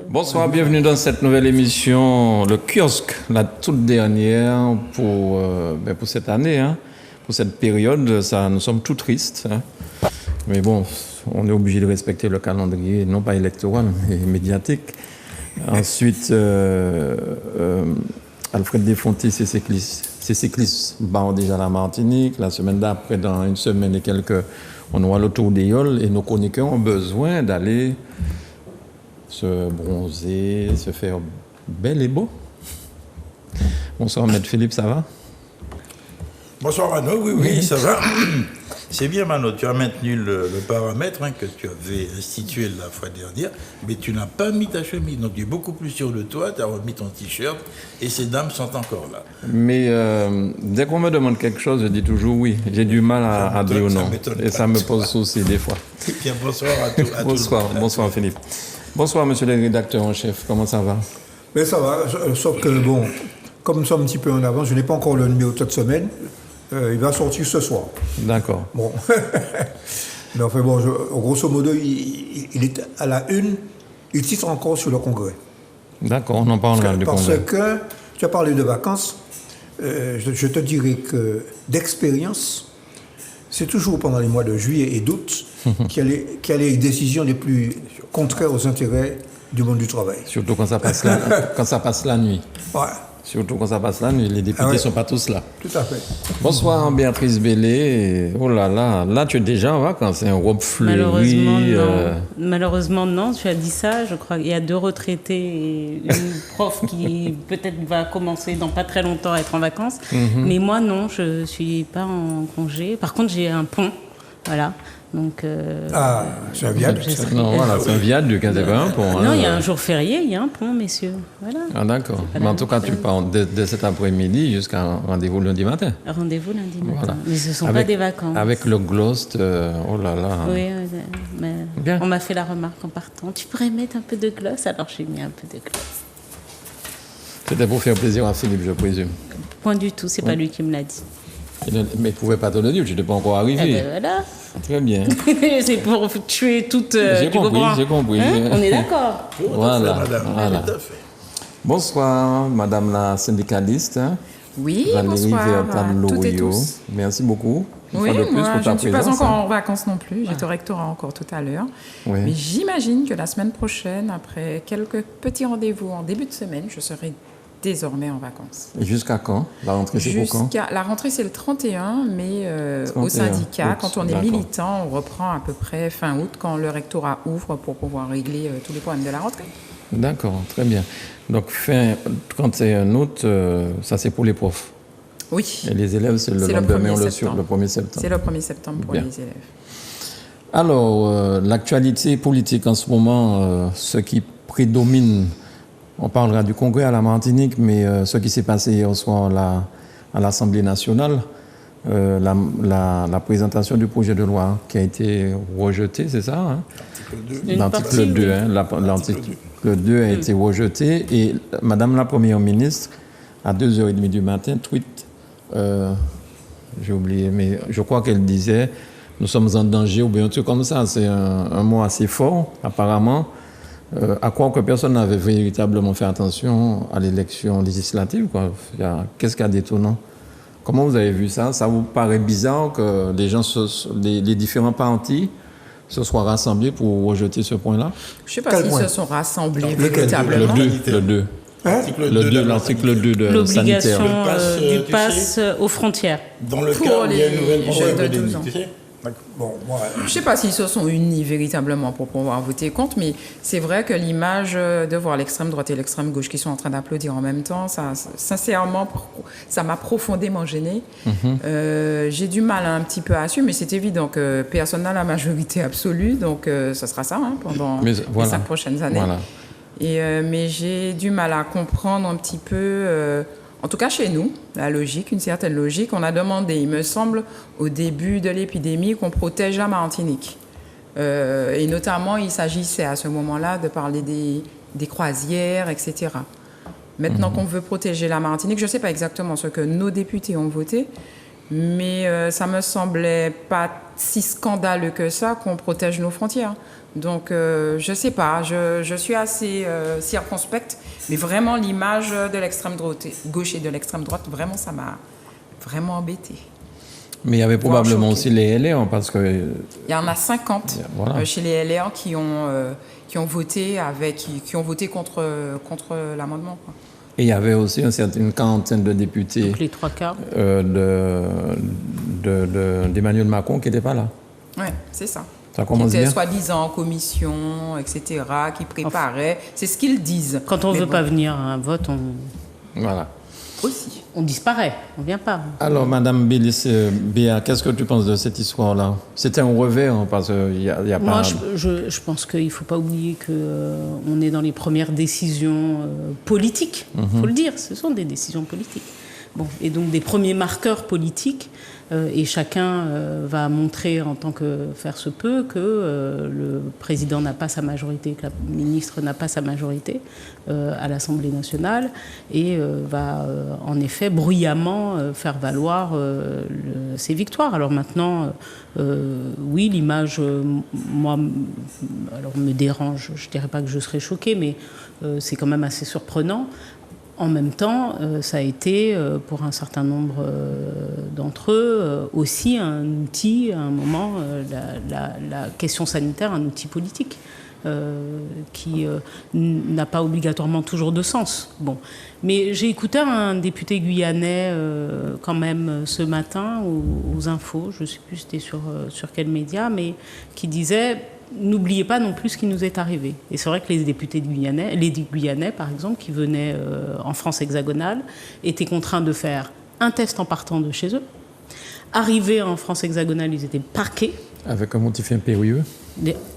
Bonsoir, bienvenue dans cette nouvelle émission, le kiosque, la toute dernière pour cette année, hein, pour cette période. Ça, nous sommes tout tristes, hein. Mais bon, on est obligé de respecter le calendrier, non pas électoral, mais médiatique. Ensuite, Alfred Desfontis, ses cyclistes barrent déjà la Martinique. La semaine d'après, dans une semaine et quelques, on aura le tour des Yoles et nos chroniqueurs ont besoin d'aller se bronzer, se faire bel et beau. Bonsoir, Maître Philippe, ça va? Bonsoir, Mano. Oui, ça va. C'est bien, Mano. Tu as maintenu le paramètre que tu avais institué la fois dernière, mais tu n'as pas mis ta chemise. Donc, tu es beaucoup plus sûr de toi. Tu as remis ton t-shirt et ces dames sont encore là. Mais dès qu'on me demande quelque chose, je dis toujours oui. J'ai du mal à dire non. Et ça me pose souci des fois. Bien, bonsoir à tous. Bonsoir, Philippe. Bonsoir, monsieur le rédacteur en chef. Comment ça va? Mais ça va, sauf que, bon, comme nous sommes un petit peu en avance, je n'ai pas encore le numéro de cette semaine. Il va sortir ce soir. D'accord. Bon. Mais enfin, bon, grosso modo, il est à la une. Il titre encore sur le Congrès. D'accord, on en parlera du Congrès. Parce que tu as parlé de vacances. Je te dirais que d'expérience, c'est toujours pendant les mois de juillet et d'août qu'il y a les décisions les plus contraires aux intérêts du monde du travail. Surtout quand ça passe la nuit. Ouais. Surtout quand ça passe la nuit. Les députés ne sont pas tous là. Tout à fait. Bonsoir, Béatrice Bellé. Oh là là, là tu es déjà en vacances. C'est un robe fleurie. Malheureusement, non. Tu as dit ça. Je crois qu'il y a 2 retraités et une prof qui peut-être va commencer dans pas très longtemps à être en vacances. Mais moi, non, je ne suis pas en congé. Par contre, j'ai un pont. Voilà. Donc, c'est un viaduc. Non, voilà, c'est un viaduc, c'est pas un pont. Non, il y a un jour férié, il y a un pont, messieurs. Voilà. Ah, d'accord. Mais en tout cas, tu pars dès cet après-midi jusqu'à rendez-vous lundi matin. Rendez-vous lundi matin. Voilà. Mais ce ne sont pas des vacances. Avec le Ghost, oh là là. Oui, mais on m'a fait la remarque en partant. Tu pourrais mettre un peu de gloss? Alors j'ai mis un peu de gloss. C'était pour faire plaisir à Philippe, je présume. Point du tout, c'est pas lui qui me l'a dit. Mais il ne pouvait pas te le dire, tu n'étais pas encore arrivé. Eh ben voilà. Très bien. C'est pour tuer toute... J'ai compris. Hein? On est d'accord. Voilà. Tout à fait. Bonsoir, madame la syndicaliste. Oui, Valérie bonsoir toutes et Vertan-Loriot. tous. Merci beaucoup. Oui, moi, je ne suis pas encore en vacances non plus. J'étais au rectorat encore tout à l'heure. Oui. Mais j'imagine que la semaine prochaine, après quelques petits rendez-vous en début de semaine, je serai désormais en vacances. Et jusqu'à quand? La rentrée, c'est pour quand? La rentrée, c'est le 31, mais 31 au syndicat, août, quand on est d'accord. militant, on reprend à peu près fin août, quand le rectorat ouvre pour pouvoir régler tous les problèmes de la rentrée. D'accord, très bien. Donc, fin 31 août, ça c'est pour les profs. Oui. Et les élèves, c'est le lendemain ou le 1er septembre. C'est le 1er septembre pour Bien. les élèves. Alors, l'actualité politique en ce moment, ce qui prédomine, on parlera du Congrès à la Martinique, mais ce qui s'est passé hier soir à l'Assemblée nationale, la présentation du projet de loi qui a été rejeté, c'est ça, hein? L'article 2. L'article 2 a été rejeté et Madame la Première ministre, à 2h30 du matin, tweet, j'ai oublié, mais je crois qu'elle disait « Nous sommes en danger » ou bien un truc comme ça. C'est un mot assez fort, apparemment. À croire que personne n'avait véritablement fait attention à l'élection législative, quoi. Qu'est-ce qu'il y a d'étonnant? Comment vous avez vu ça? Ça vous paraît bizarre que les différents partis se soient rassemblés pour rejeter ce point-là? Je ne sais pas s'ils se sont rassemblés véritablement. Le 2. L'article 2 de sanitaire. L'obligation du pass aux frontières. Dans le cas où il y a une nouvelle jeunes de prochaine 12 ans. Bon, moi, Je ne sais pas s'ils se sont unis véritablement pour pouvoir voter contre, mais c'est vrai que l'image de voir l'extrême droite et l'extrême gauche qui sont en train d'applaudir en même temps, ça, sincèrement, ça m'a profondément gênée. J'ai du mal un petit peu à suivre, mais c'est évident que personne n'a la majorité absolue, donc ça sera ça pendant les 5 prochaines années. Voilà. Mais j'ai du mal à comprendre un petit peu, en tout cas chez nous, la logique, une certaine logique. On a demandé, il me semble, au début de l'épidémie, qu'on protège la Martinique. Et notamment, il s'agissait à ce moment-là de parler des croisières, etc. Maintenant qu'on veut protéger la Martinique, je ne sais pas exactement ce que nos députés ont voté, mais ça me semblait pas si scandaleux que ça qu'on protège nos frontières. Donc, je ne sais pas, je suis assez circonspecte, mais vraiment l'image de l'extrême droite, gauche et de l'extrême droite, vraiment, ça m'a vraiment embêtée. Mais il y avait probablement aussi les LR, parce que... Il y en a 50 voilà. Chez les LR qui ont voté contre l'amendement, quoi. Et il y avait aussi une quarantaine de députés. Donc les 3/4. D'Emmanuel Macron qui n'étaient pas là. Oui, c'est ça. Ça commence qui étaient bien. soi-disant en commission, etc., qui préparaient. C'est ce qu'ils disent. Quand on ne veut pas venir à un vote, Voilà. Aussi. on disparaît, on ne vient pas. Alors, Madame Béa, qu'est-ce que tu penses de cette histoire-là? C'était un revers, hein, parce qu'il y a Moi, pas... je pense qu'il ne faut pas oublier qu'on est dans les premières décisions politiques. Il faut le dire, ce sont des décisions politiques. Bon, et donc des premiers marqueurs politiques, et chacun va montrer en tant que faire se peut que le président n'a pas sa majorité, que la ministre n'a pas sa majorité à l'Assemblée nationale, et va en effet bruyamment faire valoir ses victoires. Alors maintenant, oui, l'image, moi, alors me dérange, je ne dirais pas que je serais choquée, mais c'est quand même assez surprenant. En même temps, ça a été, pour un certain nombre d'entre eux, aussi un outil, à un moment, la question sanitaire, un outil politique qui n'a pas obligatoirement toujours de sens. Bon. Mais j'ai écouté un député guyanais quand même ce matin aux infos, je ne sais plus c'était sur quel média, mais qui disait... N'oubliez pas non plus ce qui nous est arrivé. Et c'est vrai que les députés les Guyanais, par exemple, qui venaient en France hexagonale, étaient contraints de faire un test en partant de chez eux. Arrivés en France hexagonale, ils étaient parqués. Avec un motif impérieux.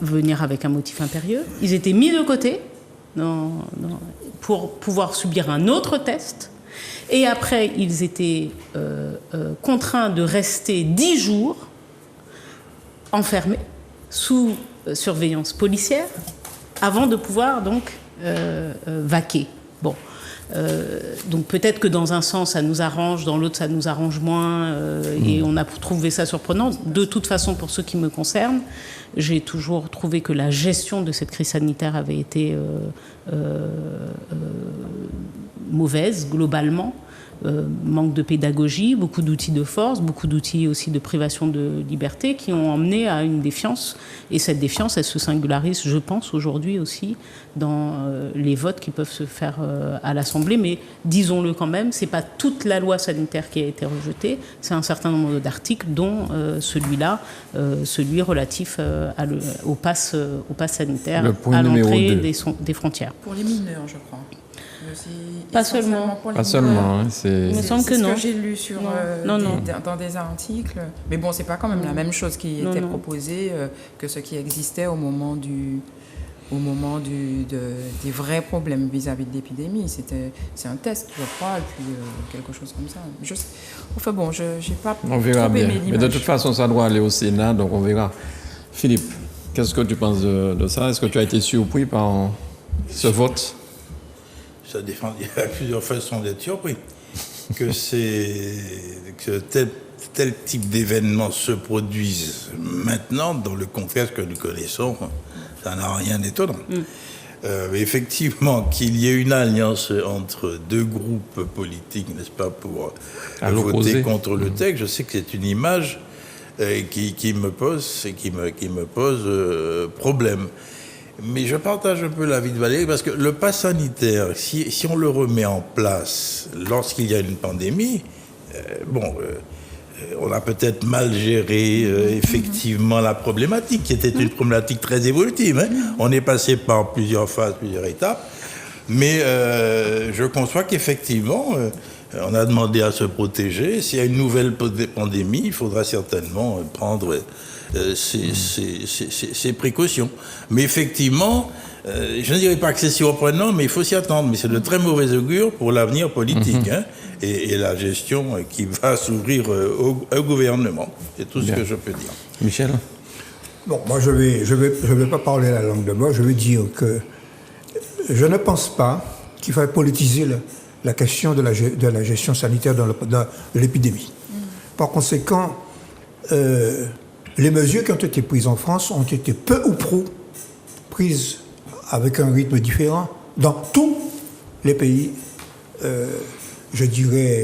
Venir avec un motif impérieux. Ils étaient mis de côté pour pouvoir subir un autre test. Et après, ils étaient contraints de rester 10 jours enfermés sous surveillance policière avant de pouvoir donc vaquer. Bon. Donc peut-être que dans un sens ça nous arrange, dans l'autre ça nous arrange moins, et on a trouvé ça surprenant. De toute façon, pour ce qui me concerne, j'ai toujours trouvé que la gestion de cette crise sanitaire avait été mauvaise globalement. Manque de pédagogie, beaucoup d'outils de force, beaucoup d'outils aussi de privation de liberté qui ont emmené à une défiance. Et cette défiance, elle se singularise, je pense, aujourd'hui aussi dans les votes qui peuvent se faire à l'Assemblée. Mais disons-le quand même, c'est pas toute la loi sanitaire qui a été rejetée, c'est un certain nombre d'articles, dont celui-là, celui relatif au pass sanitaire à l'entrée des frontières. Pour les mineurs, je crois. Pas seulement. Pas seulement. Il me semble que c'est non. ce que j'ai lu dans des articles. Mais bon, c'est pas quand même la même chose qui était proposée que ce qui existait au moment des vrais problèmes vis-à-vis de l'épidémie. C'est un test, je crois, et puis quelque chose comme ça. Enfin bon, j'ai pas. On verra bien. Mais Mais de toute façon, ça doit aller au Sénat, donc on verra. Philippe, qu'est-ce que tu penses de ça? Est-ce que tu as été surpris par ce vote? Ça défend, il y a plusieurs façons d'être surpris. Que tel type d'événements se produisent maintenant dans le contexte que nous connaissons, ça n'a rien d'étonnant. Effectivement, qu'il y ait une alliance entre deux groupes politiques, n'est-ce pas, pour voter contre le texte, je sais que c'est une image qui me pose problème. Mais je partage un peu l'avis de Valérie, parce que le pass sanitaire, si on le remet en place lorsqu'il y a une pandémie, on a peut-être mal géré effectivement la problématique, qui était une problématique très évolutive. Hein. On est passé par plusieurs phases, plusieurs étapes, mais je conçois qu'effectivement, on a demandé à se protéger. S'il y a une nouvelle pandémie, il faudra certainement prendre ces précautions. Mais effectivement, je ne dirais pas que c'est surprenant, mais il faut s'y attendre. Mais c'est de très mauvais augure pour l'avenir politique hein, et la gestion qui va s'ouvrir au gouvernement. C'est tout ce que je peux dire. Michel? Bon, moi, je vais pas parler la langue de bois. Je vais dire que je ne pense pas qu'il faille politiser la question de la gestion sanitaire de l'épidémie. Par conséquent, les mesures qui ont été prises en France ont été peu ou prou prises avec un rythme différent dans tous les pays, je dirais,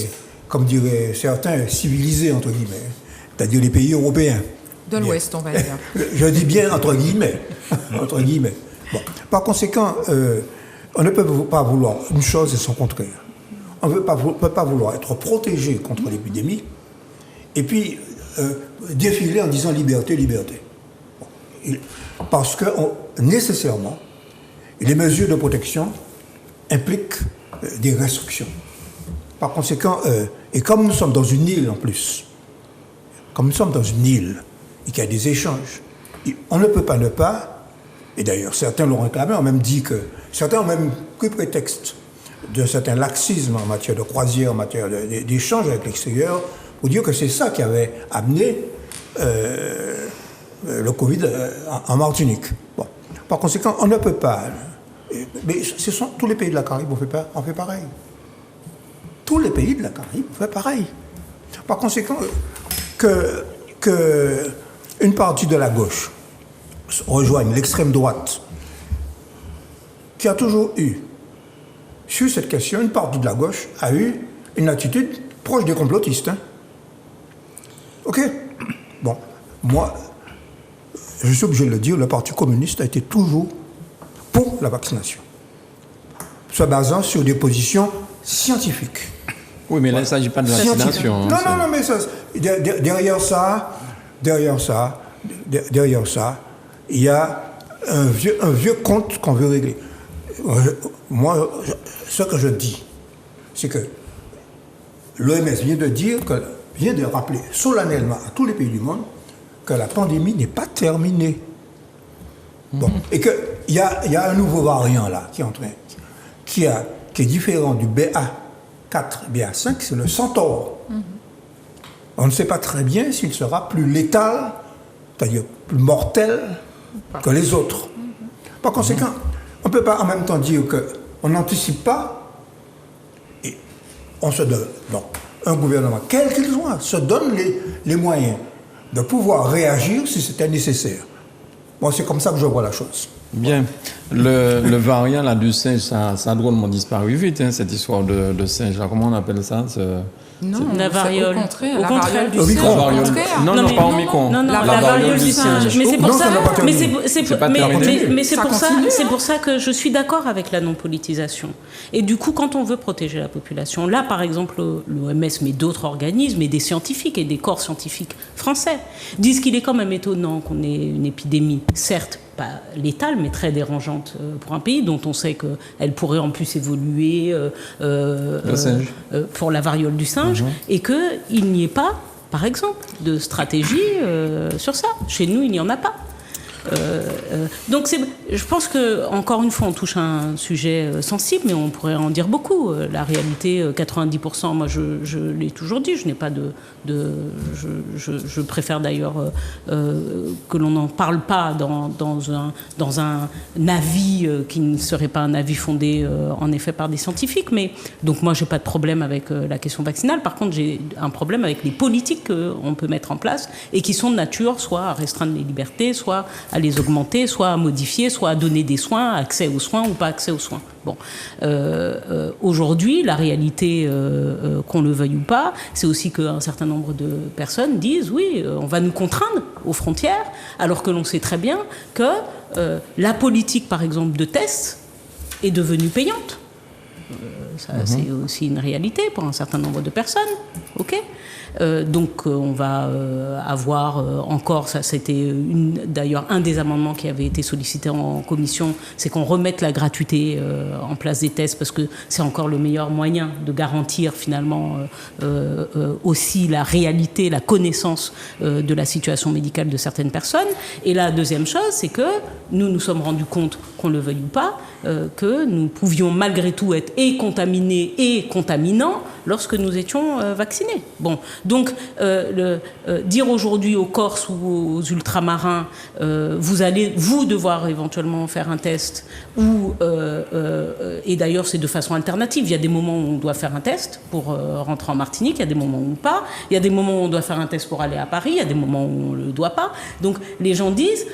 comme diraient certains, civilisés, entre guillemets, c'est-à-dire les pays européens. De l'Ouest, on va dire. Je dis bien entre guillemets. Entre guillemets. Bon. Par conséquent, on ne peut pas vouloir une chose et son contraire. On ne peut pas vouloir être protégé contre l'épidémie et puis défiler en disant liberté, liberté. Bon. Parce que nécessairement, les mesures de protection impliquent des restrictions. Par conséquent, et comme nous sommes dans une île en plus, comme nous sommes dans une île et qu'il y a des échanges, on ne peut pas ne pas, et d'ailleurs certains l'ont réclamé, certains ont même pris prétexte de certains laxismes en matière de croisière, en matière d'échanges avec l'extérieur, pour dire que c'est ça qui avait amené le Covid en Martinique. Bon. Par conséquent, on ne peut pas. Mais ce sont tous les pays de la Caraïbe, on fait pareil. Tous les pays de la Caraïbe ont fait pareil. Par conséquent, que une partie de la gauche rejoigne l'extrême droite, qui a toujours eu, sur cette question, une partie de la gauche a eu une attitude proche des complotistes. Hein. Ok. Bon, moi, je suis obligé de le dire, le Parti communiste a été toujours pour la vaccination, se basant sur des positions scientifiques. Oui, mais là, il ne s'agit pas de vaccination. Non, mais ça, derrière ça, il y a un vieux compte qu'on veut régler. Moi, ce que je dis, c'est que l'OMS vient de rappeler solennellement à tous les pays du monde que la pandémie n'est pas terminée. Bon, et qu'il y a un nouveau variant là qui est en train, qui est différent du BA4, BA5, c'est le Centaure. On ne sait pas très bien s'il sera plus létal, c'est-à-dire plus mortel que les autres. Par conséquent, on ne peut pas en même temps dire qu'on n'anticipe pas et on se donne. Donc, un gouvernement, quel qu'il soit, se donne les moyens de pouvoir réagir si c'était nécessaire. Bon, c'est comme ça que je vois la chose. Bien. Le variant là, du singe, ça a drôlement disparu vite, hein, cette histoire de singe. Là, comment on appelle ça Non, la variole. Au contraire, Au la contraire. variole du Omicron. singe. Au Variole. contraire. Non, pas Omicron. Non, La la variole variole du du singe. singe. Mais c'est pour Non, ça. ça n'a pas terminé. Mais c'est Ça pour ça. continue, C'est hein. pour ça que je suis d'accord avec la non-politisation. Et du coup, quand on veut protéger la population, là, par exemple, l'OMS, mais d'autres organismes, et des scientifiques et des corps scientifiques français disent qu'il est quand même étonnant qu'on ait une épidémie, certes pas létale, mais très dérangeante pour un pays dont on sait qu'elle pourrait en plus évoluer pour la variole du singe, et qu'il n'y ait pas, par exemple, de stratégie sur ça. Chez nous, il n'y en a pas. Donc je pense que encore une fois on touche à un sujet sensible, mais on pourrait en dire beaucoup. La réalité, 90%, moi je l'ai toujours dit, je n'ai pas je préfère d'ailleurs que l'on n'en parle pas dans un avis qui ne serait pas un avis fondé en effet par des scientifiques. Mais donc moi j'ai pas de problème avec la question vaccinale. Par contre j'ai un problème avec les politiques qu'on peut mettre en place et qui sont de nature soit à restreindre les libertés, soit à les augmenter, soit à modifier, soit à donner des soins, accès aux soins ou pas accès aux soins. Bon, aujourd'hui, la réalité, qu'on le veuille ou pas, c'est aussi qu'un certain nombre de personnes disent oui, on va nous contraindre aux frontières, alors que l'on sait très bien que la politique, par exemple, de tests est devenue payante. Ça, c'est aussi une réalité pour un certain nombre de personnes. ok. Donc on va avoir encore, ça c'était d'ailleurs un des amendements qui avait été sollicité en commission, c'est qu'on remette la gratuité en place des tests parce que c'est encore le meilleur moyen de garantir finalement aussi la réalité, la connaissance de la situation médicale de certaines personnes. Et la deuxième chose, c'est que nous sommes rendus compte, qu'on le veuille ou pas, que nous pouvions malgré tout être et contaminés et contaminants lorsque nous étions vaccinés. Bon, donc dire aujourd'hui aux Corses ou aux ultramarins, vous allez devoir éventuellement faire un test, et d'ailleurs c'est de façon alternative. Il y a des moments où on doit faire un test pour rentrer en Martinique, il y a des moments où pas, il y a des moments où on doit faire un test pour aller à Paris, il y a des moments où on ne le doit pas. Donc les gens disent,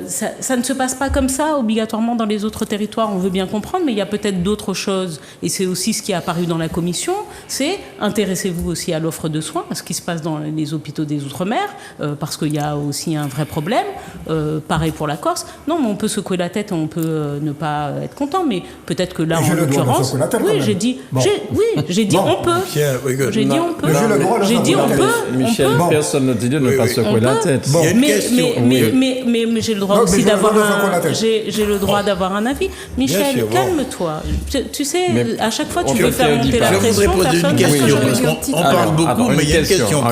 ça ne se passe pas comme ça obligatoirement dans les autres territoires, on veut bien comprendre, mais il y a peut-être d'autres choses, et c'est aussi ce qui est apparu dans la commission, c'est intéressez-vous aussi à l'offre de soins, à ce qui se passe dans les hôpitaux des Outre-mer, parce qu'il y a aussi un vrai problème, pareil pour la Corse. Non, mais on peut secouer la tête, on peut ne pas être content, mais peut-être que là, en l'occurrence, oui, j'ai dit, on peut. J'ai dit on peut. J'ai dit on peut. Michel, personne ne dit de ne pas secouer la tête. Mais j'ai le droit aussi d'avoir j'ai le droit d'avoir un avis. Michel, calme-toi. Tu sais, à chaque fois, tu veux faire monter la pression. Je voudrais poser une question, parce qu'on parle beaucoup, mais il y a une question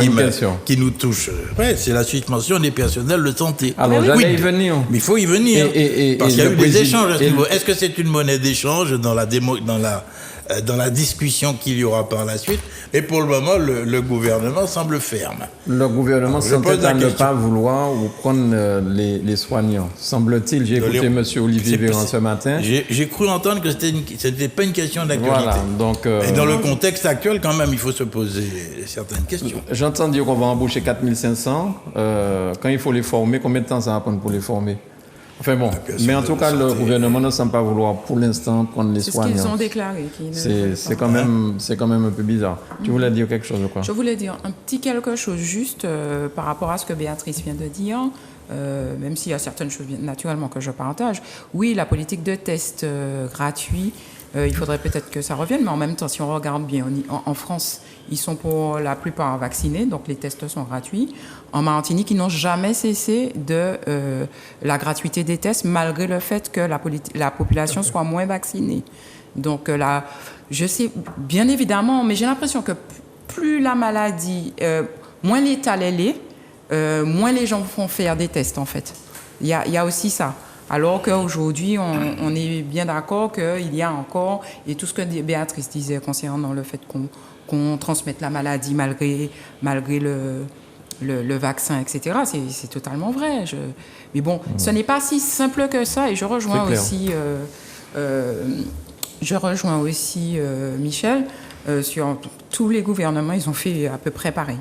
qui nous touche. Ouais, c'est la suspension des personnels de santé. Alors, j'allais y venir. Mais il faut y venir. Parce qu'il y a eu des échanges à ce niveau. Est-ce que c'est une monnaie d'échange dans la discussion qu'il y aura par la suite? Et pour le moment, le gouvernement semble ferme. Le gouvernement semble ne pas vouloir vous prendre les soignants. Semble-t-il, j'ai écouté M. Olivier Véran ce matin. J'ai cru entendre que ce n'était pas une question d'actualité. Voilà, donc, et dans le contexte actuel, quand même, il faut se poser certaines questions. J'entends dire qu'on va embaucher 4500. Quand il faut les former, combien de temps ça va prendre pour les former? Enfin bon, mais en tout cas, le gouvernement ne semble pas vouloir pour l'instant prendre les soignants. C'est ce qu'ils ont déclaré. C'est quand même un peu bizarre. Tu voulais dire quelque chose ou quoi? Je voulais dire un petit quelque chose juste par rapport à ce que Béatrice vient de dire, même s'il y a certaines choses naturellement que je partage. Oui, la politique de test gratuit, il faudrait peut-être que ça revienne, mais en même temps, si on regarde bien, en France, ils sont pour la plupart vaccinés, donc les tests sont gratuits. En Martinique, ils n'ont jamais cessé de la gratuité des tests, malgré le fait que la population soit moins vaccinée. Donc là, je sais, bien évidemment, mais j'ai l'impression que plus la maladie, moins létale elle est, moins les gens font faire des tests, en fait. Il y a aussi ça. Alors qu'aujourd'hui, on est bien d'accord qu'il y a encore, et tout ce que Béatrice disait concernant le fait qu'on transmette la maladie malgré le vaccin, etc., c'est totalement vrai. Mais bon, ce n'est pas si simple que ça, et je rejoins aussi Michel, sur tous les gouvernements, ils ont fait à peu près pareil.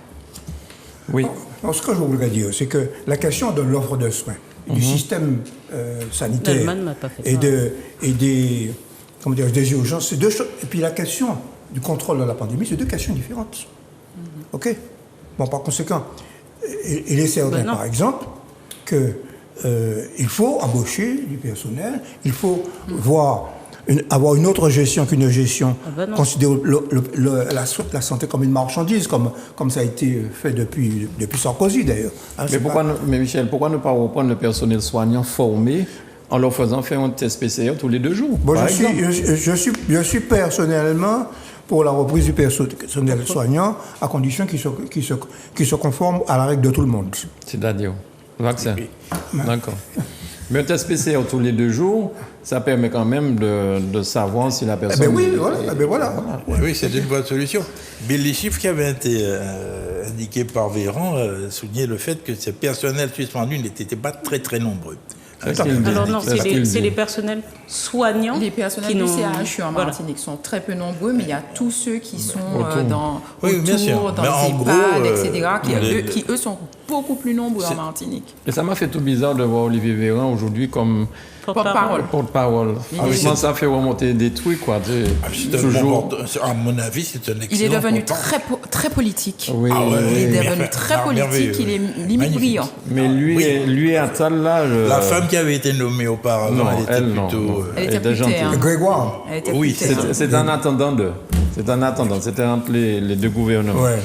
Oui. Alors, ce que je voudrais dire, c'est que la question de l'offre de soins, du système sanitaire et des urgences, c'est deux choses. Et puis la question du contrôle de la pandémie, c'est deux questions différentes. OK? Bon, par conséquent, il est certain, par exemple, qu'il faut embaucher du personnel, il faut avoir une autre gestion qu'une gestion, considérer la santé comme une marchandise, comme ça a été fait depuis Sarkozy d'ailleurs. Hein, mais Michel, pourquoi ne pas reprendre le personnel soignant formé en leur faisant faire un test PCR tous les 2 jours? Bon, je suis personnellement pour la reprise du personnel soignant à condition qu'il se conforme à la règle de tout le monde. C'est-à-dire vaccin. D'accord. Mais un test PCR tous les 2 jours, ça permet quand même de savoir si la personne... Oui, c'est une bonne solution. Mais les chiffres qui avaient été indiqués par Véran soulignaient le fait que ces personnels suspendus n'étaient pas très très nombreux. Alors non, c'est les personnels soignants. Les personnels du CHU en Martinique sont très peu nombreux, mais il y a tous ceux qui sont dans les EHPAD, etc., qui eux sont beaucoup plus nombreux en Martinique. Et ça m'a fait tout bizarre de voir Olivier Véran aujourd'hui comme porte-parole. Ça fait remonter des trucs, quoi. À mon avis, c'est un excellent. Il est devenu très politique. Oui. Il est devenu très politique, il est limite brillant. Mais lui et Attal, là... La femme qui avait été nommée auparavant, elle était plus terne. Grégoire. Oui, c'est un attendant. C'était entre les 2 gouvernements. Ouais.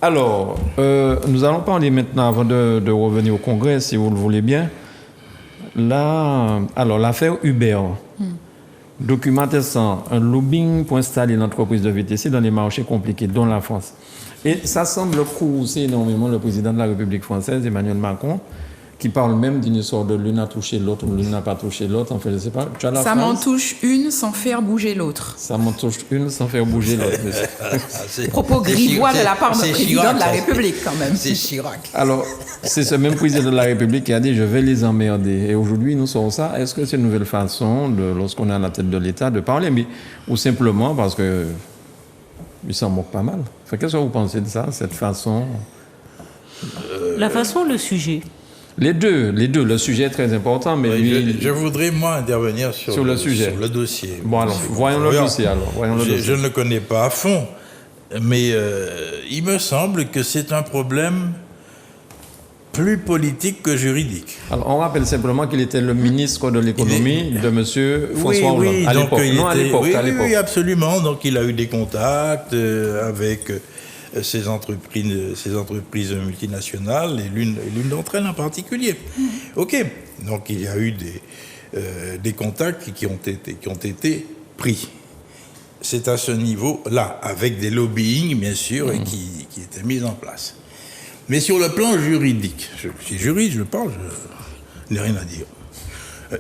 Alors, nous allons parler maintenant, avant de revenir au Congrès, si vous le voulez bien. Là, alors, l'affaire Uber. Document testant un lobbying pour installer l'entreprise de VTC dans les marchés compliqués, dont la France. Et ça semble courroucer énormément le président de la République française, Emmanuel Macron, qui parle même d'une histoire de l'une a touché l'autre, l'une n'a pas touché l'autre. En fait, je ne sais pas. Tu as la Ça phrase? m'en touche une sans faire bouger l'autre. Ça m'en touche une sans faire bouger l'autre. Propos grivois de la part du président Chirac, de la ça. République, quand même. C'est Chirac. Alors, c'est ce même président de la République qui a dit « je vais les emmerder ». Et aujourd'hui, nous sortons ça. Est-ce que c'est une nouvelle façon, lorsqu'on est à la tête de l'État, de parler, mais, ou simplement parce que il s'en moque pas mal. Enfin, qu'est-ce que vous pensez de ça, cette façon? La façon, le sujet. Les deux. Le sujet est très important, mais Oui, lui... je voudrais, moi, intervenir sur le sujet. sur le dossier. Bon, alors, voyons le dossier, alors. Je ne le connais pas à fond, mais il me semble que c'est un problème plus politique que juridique. Alors, on rappelle simplement qu'il était le ministre de l'économie de M. François Hollande, oui, à donc l'époque. il Non, à était- l'époque, oui, à l'époque. oui, absolument. Donc il a eu des contacts avec ces entreprises multinationales et l'une d'entre elles en particulier. Ok. Donc il y a eu des contacts qui ont été pris. C'est à ce niveau-là, avec des lobbying, bien sûr, et qui étaient mis en place. Mais sur le plan juridique, je suis juriste, je parle, je n'ai rien à dire.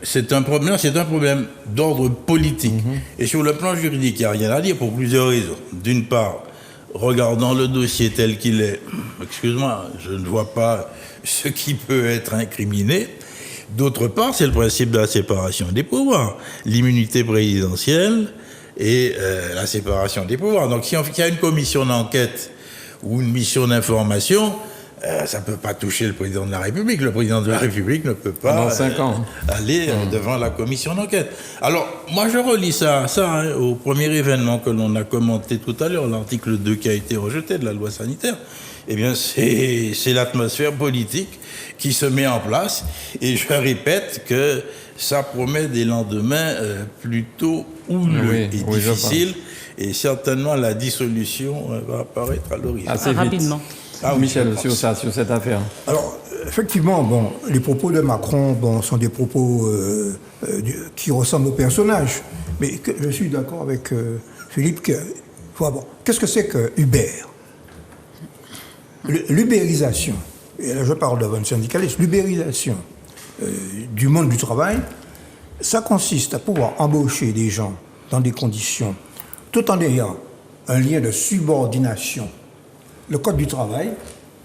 C'est un problème d'ordre politique. Et sur le plan juridique, il n'y a rien à dire pour plusieurs raisons. D'une part, regardant le dossier tel qu'il est, excuse-moi, je ne vois pas ce qui peut être incriminé. D'autre part, c'est le principe de la séparation des pouvoirs, l'immunité présidentielle et la séparation des pouvoirs. Donc, si il y a une commission d'enquête ou une mission d'information, ça ne peut pas toucher le président de la République. Le président de la République ne peut pas Pendant 5 ans. aller devant la commission d'enquête. Alors, moi, je relis ça au premier événement que l'on a commenté tout à l'heure, l'article 2 qui a été rejeté de la loi sanitaire. Eh bien, c'est l'atmosphère politique qui se met en place. Et je répète que ça promet des lendemains plutôt houleux et difficiles. Et certainement, la dissolution va apparaître à l'horizon. Assez vite. Rapidement. Michel, sur cette affaire. Alors, effectivement, bon, les propos de Macron sont des propos qui ressemblent au personnage. Mais je suis d'accord avec Philippe que, qu'est-ce que c'est que Uber? L'ubérisation, et là je parle devant un syndicaliste, l'ubérisation du monde du travail, ça consiste à pouvoir embaucher des gens dans des conditions tout en ayant un lien de subordination. Le Code du travail,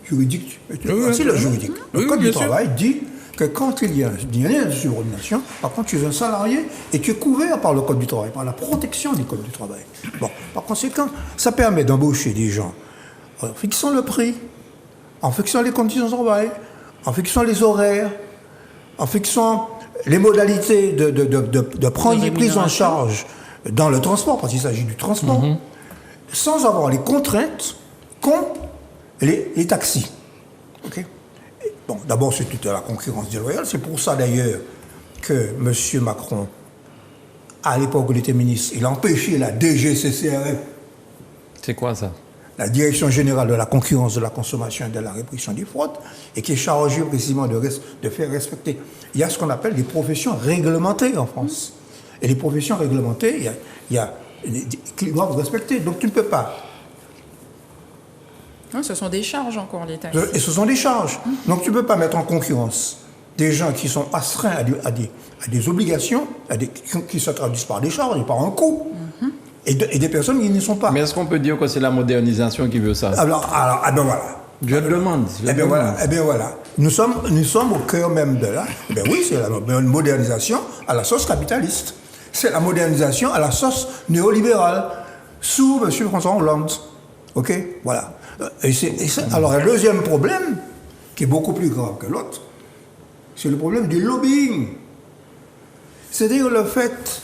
juridique, c'est le juridique. Le Code du travail dit que quand il y a un lien de subordination, par contre, tu es un salarié et tu es couvert par le Code du travail, par la protection du Code du travail. Bon, par conséquent, ça permet d'embaucher des gens en fixant le prix, en fixant les conditions de travail, en fixant les horaires, en fixant les modalités de prendre les prises en charge dans le transport, parce qu'il s'agit du transport, sans avoir les contraintes qu'ont les taxis. Okay? Bon, d'abord, c'est toute la concurrence déloyale. C'est pour ça, d'ailleurs, que M. Macron, à l'époque où il était ministre, il a empêché la DGCCRF. C'est quoi ça? La Direction Générale de la Concurrence, de la Consommation et de la Répression des Fraudes, et qui est chargée précisément de faire respecter. Il y a ce qu'on appelle des professions réglementées en France. Et les professions réglementées, il y a qui doivent respecter. Donc tu ne peux pas. Non, ce sont des charges encore, les taxes. Et ce sont des charges. Donc tu ne peux pas mettre en concurrence des gens qui sont astreints à des obligations, qui se traduisent par des charges et par un coût. Et des personnes qui n'y sont pas. Mais est-ce qu'on peut dire que c'est la modernisation qui veut ça? Alors, ah ben voilà. Je demande. Eh bien voilà. Nous sommes au cœur même de là. Eh bien oui, c'est la modernisation à la sauce capitaliste. C'est la modernisation à la sauce néolibérale sous M. François Hollande. OK? Voilà. Alors, le deuxième problème, qui est beaucoup plus grave que l'autre, c'est le problème du lobbying. C'est-à-dire le fait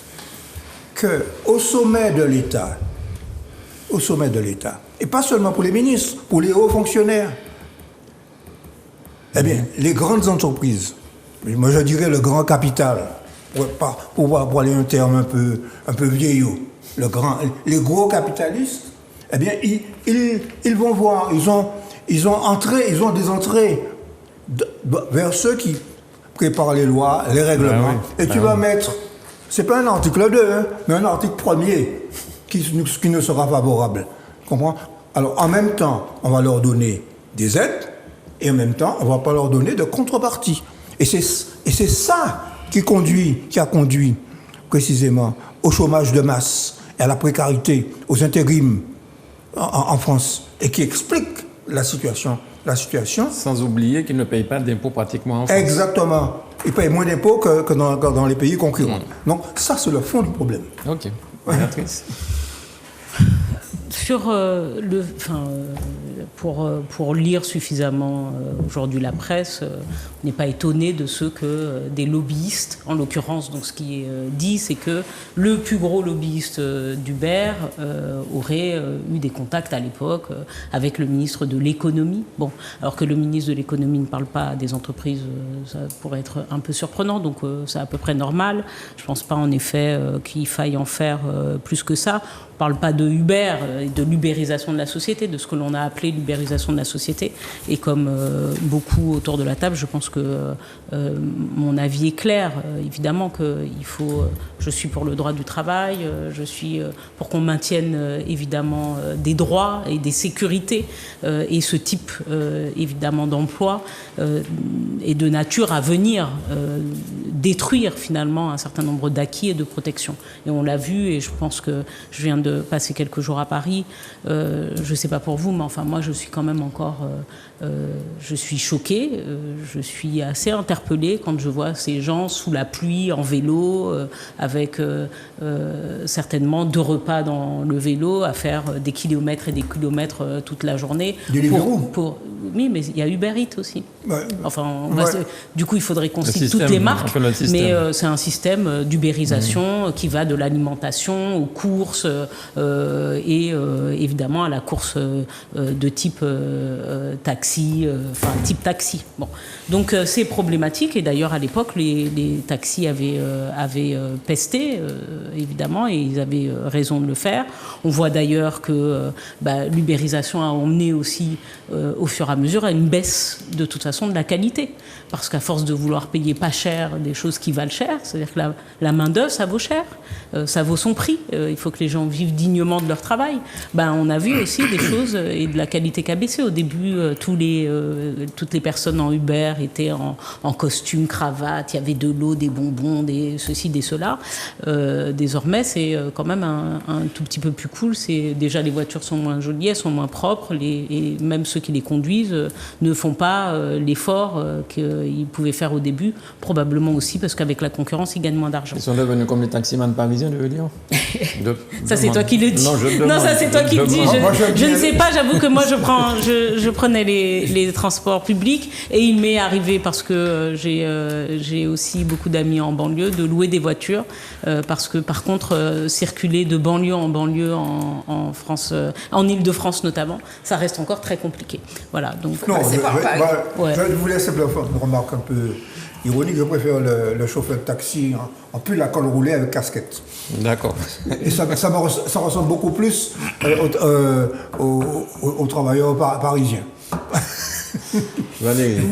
qu'au sommet de l'État, et pas seulement pour les ministres, pour les hauts fonctionnaires, eh bien, les grandes entreprises, moi je dirais le grand capital, pour aller un terme un peu vieillot, les gros capitalistes eh bien, ils vont voir, ils ont des entrées vers ceux qui préparent les lois, les règlements. Ah oui. Et tu vas mettre, c'est pas un article 2, hein, mais un article 1er qui ne sera favorable. Tu comprends? Alors, en même temps, on va leur donner des aides, et en même temps, on ne va pas leur donner de contrepartie. Et c'est ça qui a conduit précisément au chômage de masse, et à la précarité, aux intérims en France, et qui explique la situation. Sans oublier qu'ils ne payent pas d'impôts pratiquement en France. Exactement. Ils payent moins d'impôts que dans les pays concurrents. Donc ça, c'est le fond du problème. Ok. Béatrice. Sur pour lire suffisamment aujourd'hui la presse, on n'est pas étonné de ce que des lobbyistes, en l'occurrence, donc ce qui est dit, c'est que le plus gros lobbyiste d'Uber aurait eu des contacts à l'époque avec le ministre de l'économie. Bon, alors que le ministre de l'économie ne parle pas des entreprises, ça pourrait être un peu surprenant, donc c'est à peu près normal. Je ne pense pas en effet qu'il faille en faire plus que ça. On ne parle pas de Uber et de l'ubérisation de la société, de ce que l'on a appelé l'ubérisation de la société. Et comme beaucoup autour de la table, je pense que mon avis est clair. Évidemment qu'il faut... je suis pour le droit du travail, je suis pour qu'on maintienne évidemment des droits et des sécurités. Et ce type, évidemment, d'emploi est de nature à venir détruire finalement un certain nombre d'acquis et de protections. Et on l'a vu, et je pense que je viens de passer quelques jours à Paris. Je ne sais pas pour vous, mais enfin moi je suis quand même encore... je suis choquée, je suis assez interpellée quand je vois ces gens sous la pluie, en vélo, avec certainement 2 repas dans le vélo, à faire des kilomètres et des kilomètres toute la journée. Oui, mais il y a Uber Eats aussi. Ouais. Enfin, du coup, il faudrait qu'on cite toutes les marques, mais c'est un système d'ubérisation qui va de l'alimentation aux courses et évidemment à la course de type taxi, type taxi. Bon. Donc c'est problématique, et d'ailleurs à l'époque les taxis avaient pesté évidemment, et ils avaient raison de le faire. On voit d'ailleurs que l'ubérisation a emmené aussi au fur et à mesure à une baisse de toute façon de la qualité, parce qu'à force de vouloir payer pas cher des choses qui valent cher, c'est-à-dire que la main d'œuvre ça vaut cher, ça vaut son prix, il faut que les gens vivent dignement de leur travail. On a vu aussi des choses et de la qualité qui a baissé. Au début, toutes les personnes en Uber étaient en costume, cravate, il y avait de l'eau, des bonbons, des ceci, des cela. Désormais, c'est quand même un tout petit peu plus cool. C'est, déjà, les voitures sont moins jolies, elles sont moins propres, et même ceux qui les conduisent ne font pas l'effort qu'ils pouvaient faire au début, probablement aussi parce qu'avec la concurrence, ils gagnent moins d'argent. Ils sont devenus comme les taximans parisiens, je veux dire. Ça, c'est toi qui le dis. Non, ça, c'est toi qui le dis. Je ne sais pas, j'avoue que moi, je prenais les transports publics, et il m'est arrivé, parce que j'ai aussi beaucoup d'amis en banlieue, de louer des voitures, parce que par contre, circuler de banlieue en banlieue en France, en Île-de-France notamment, ça reste encore très compliqué. Voilà, donc non, je voulais simplement faire une remarque un peu ironique. Je préfère le chauffeur de taxi en pull à col roulé avec casquette. D'accord. Et ça ressemble beaucoup plus aux travailleurs parisiens.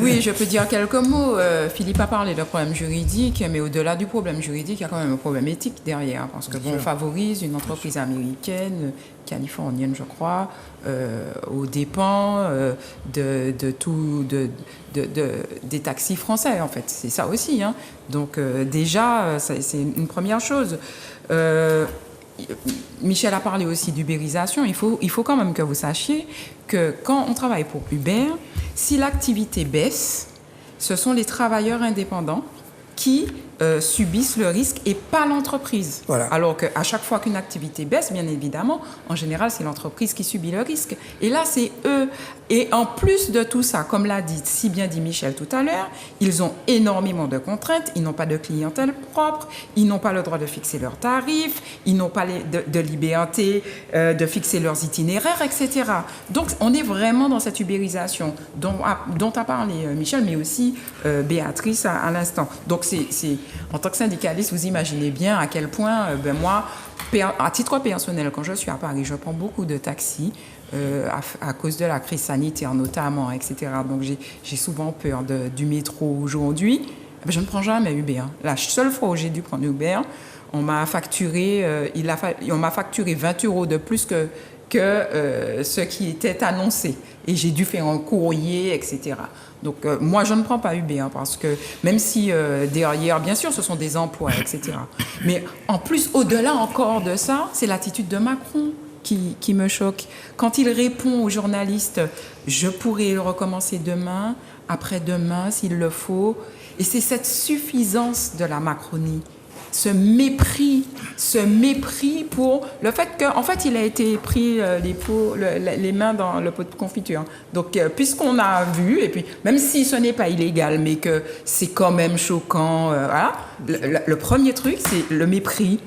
Oui, je peux dire quelques mots. Philippe a parlé d'un problème juridique, mais au-delà du problème juridique, il y a quand même un problème éthique derrière, parce que on favorise une entreprise américaine, californienne, je crois, aux dépens des taxis français, en fait. C'est ça aussi, hein. Donc déjà, c'est une première chose. Michel a parlé aussi d'ubérisation. Il faut quand même que vous sachiez que quand on travaille pour Uber, si l'activité baisse, ce sont les travailleurs indépendants qui subissent le risque et pas l'entreprise. Voilà. Alors qu'à chaque fois qu'une activité baisse, bien évidemment, en général, c'est l'entreprise qui subit le risque. Et là, c'est eux. Et en plus de tout ça, comme l'a dit, si bien dit Michel tout à l'heure, ils ont énormément de contraintes, ils n'ont pas de clientèle propre, ils n'ont pas le droit de fixer leurs tarifs, ils n'ont pas de liberté de fixer leurs itinéraires, etc. Donc, on est vraiment dans cette ubérisation dont a parlé Michel, mais aussi Béatrice à l'instant. Donc, en tant que syndicaliste, vous imaginez bien à quel point, moi, à titre personnel, quand je suis à Paris, je prends beaucoup de taxis à cause de la crise sanitaire notamment, etc. Donc j'ai souvent peur du métro aujourd'hui. Je ne prends jamais Uber. La seule fois où j'ai dû prendre Uber, on m'a facturé 20 € de plus que ce qui était annoncé. Et j'ai dû faire un courrier, etc. Donc, moi, je ne prends pas Uber parce que même si derrière, bien sûr, ce sont des emplois, etc. Mais en plus, au-delà encore de ça, c'est l'attitude de Macron qui me choque. Quand il répond aux journalistes, je pourrai recommencer demain, après-demain, s'il le faut. Et c'est cette suffisance de la Macronie. Ce mépris pour le fait qu'en fait, il a été pris les mains dans le pot de confiture. Donc, puisqu'on a vu, et puis même si ce n'est pas illégal, mais que c'est quand même choquant, voilà, le premier truc, c'est le mépris.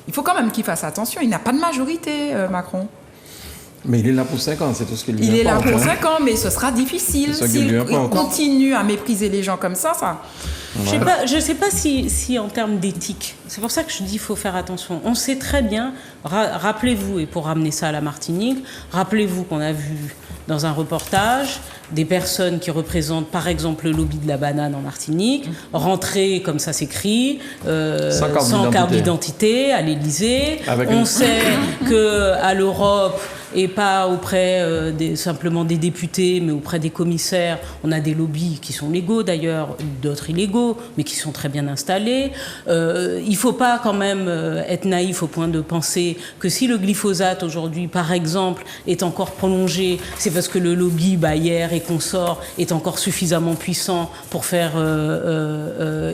Il faut quand même qu'il fasse attention. Il n'a pas de majorité, Macron. Mais il est là pour 5 ans, c'est tout ce qu'il lui Il est là importe, pour hein. 5 ans, mais ce sera difficile. S'il continue à mépriser les gens comme ça. Je sais pas si en termes d'éthique, c'est pour ça que je dis qu'il faut faire attention. On sait très bien, rappelez-vous, et pour ramener ça à la Martinique, rappelez-vous qu'on a vu dans un reportage des personnes qui représentent par exemple le lobby de la banane en Martinique rentrer, comme ça s'écrit, sans carte d'identité à l'Élysée. On sait qu'à l'Europe, et pas auprès simplement des députés, mais auprès des commissaires, on a des lobbies qui sont légaux d'ailleurs, d'autres illégaux, mais qui sont très bien installés. Il ne faut pas quand même être naïf au point de penser que si le glyphosate aujourd'hui, par exemple, est encore prolongé, c'est parce que le lobby Bayer et consorts est encore suffisamment puissant pour faire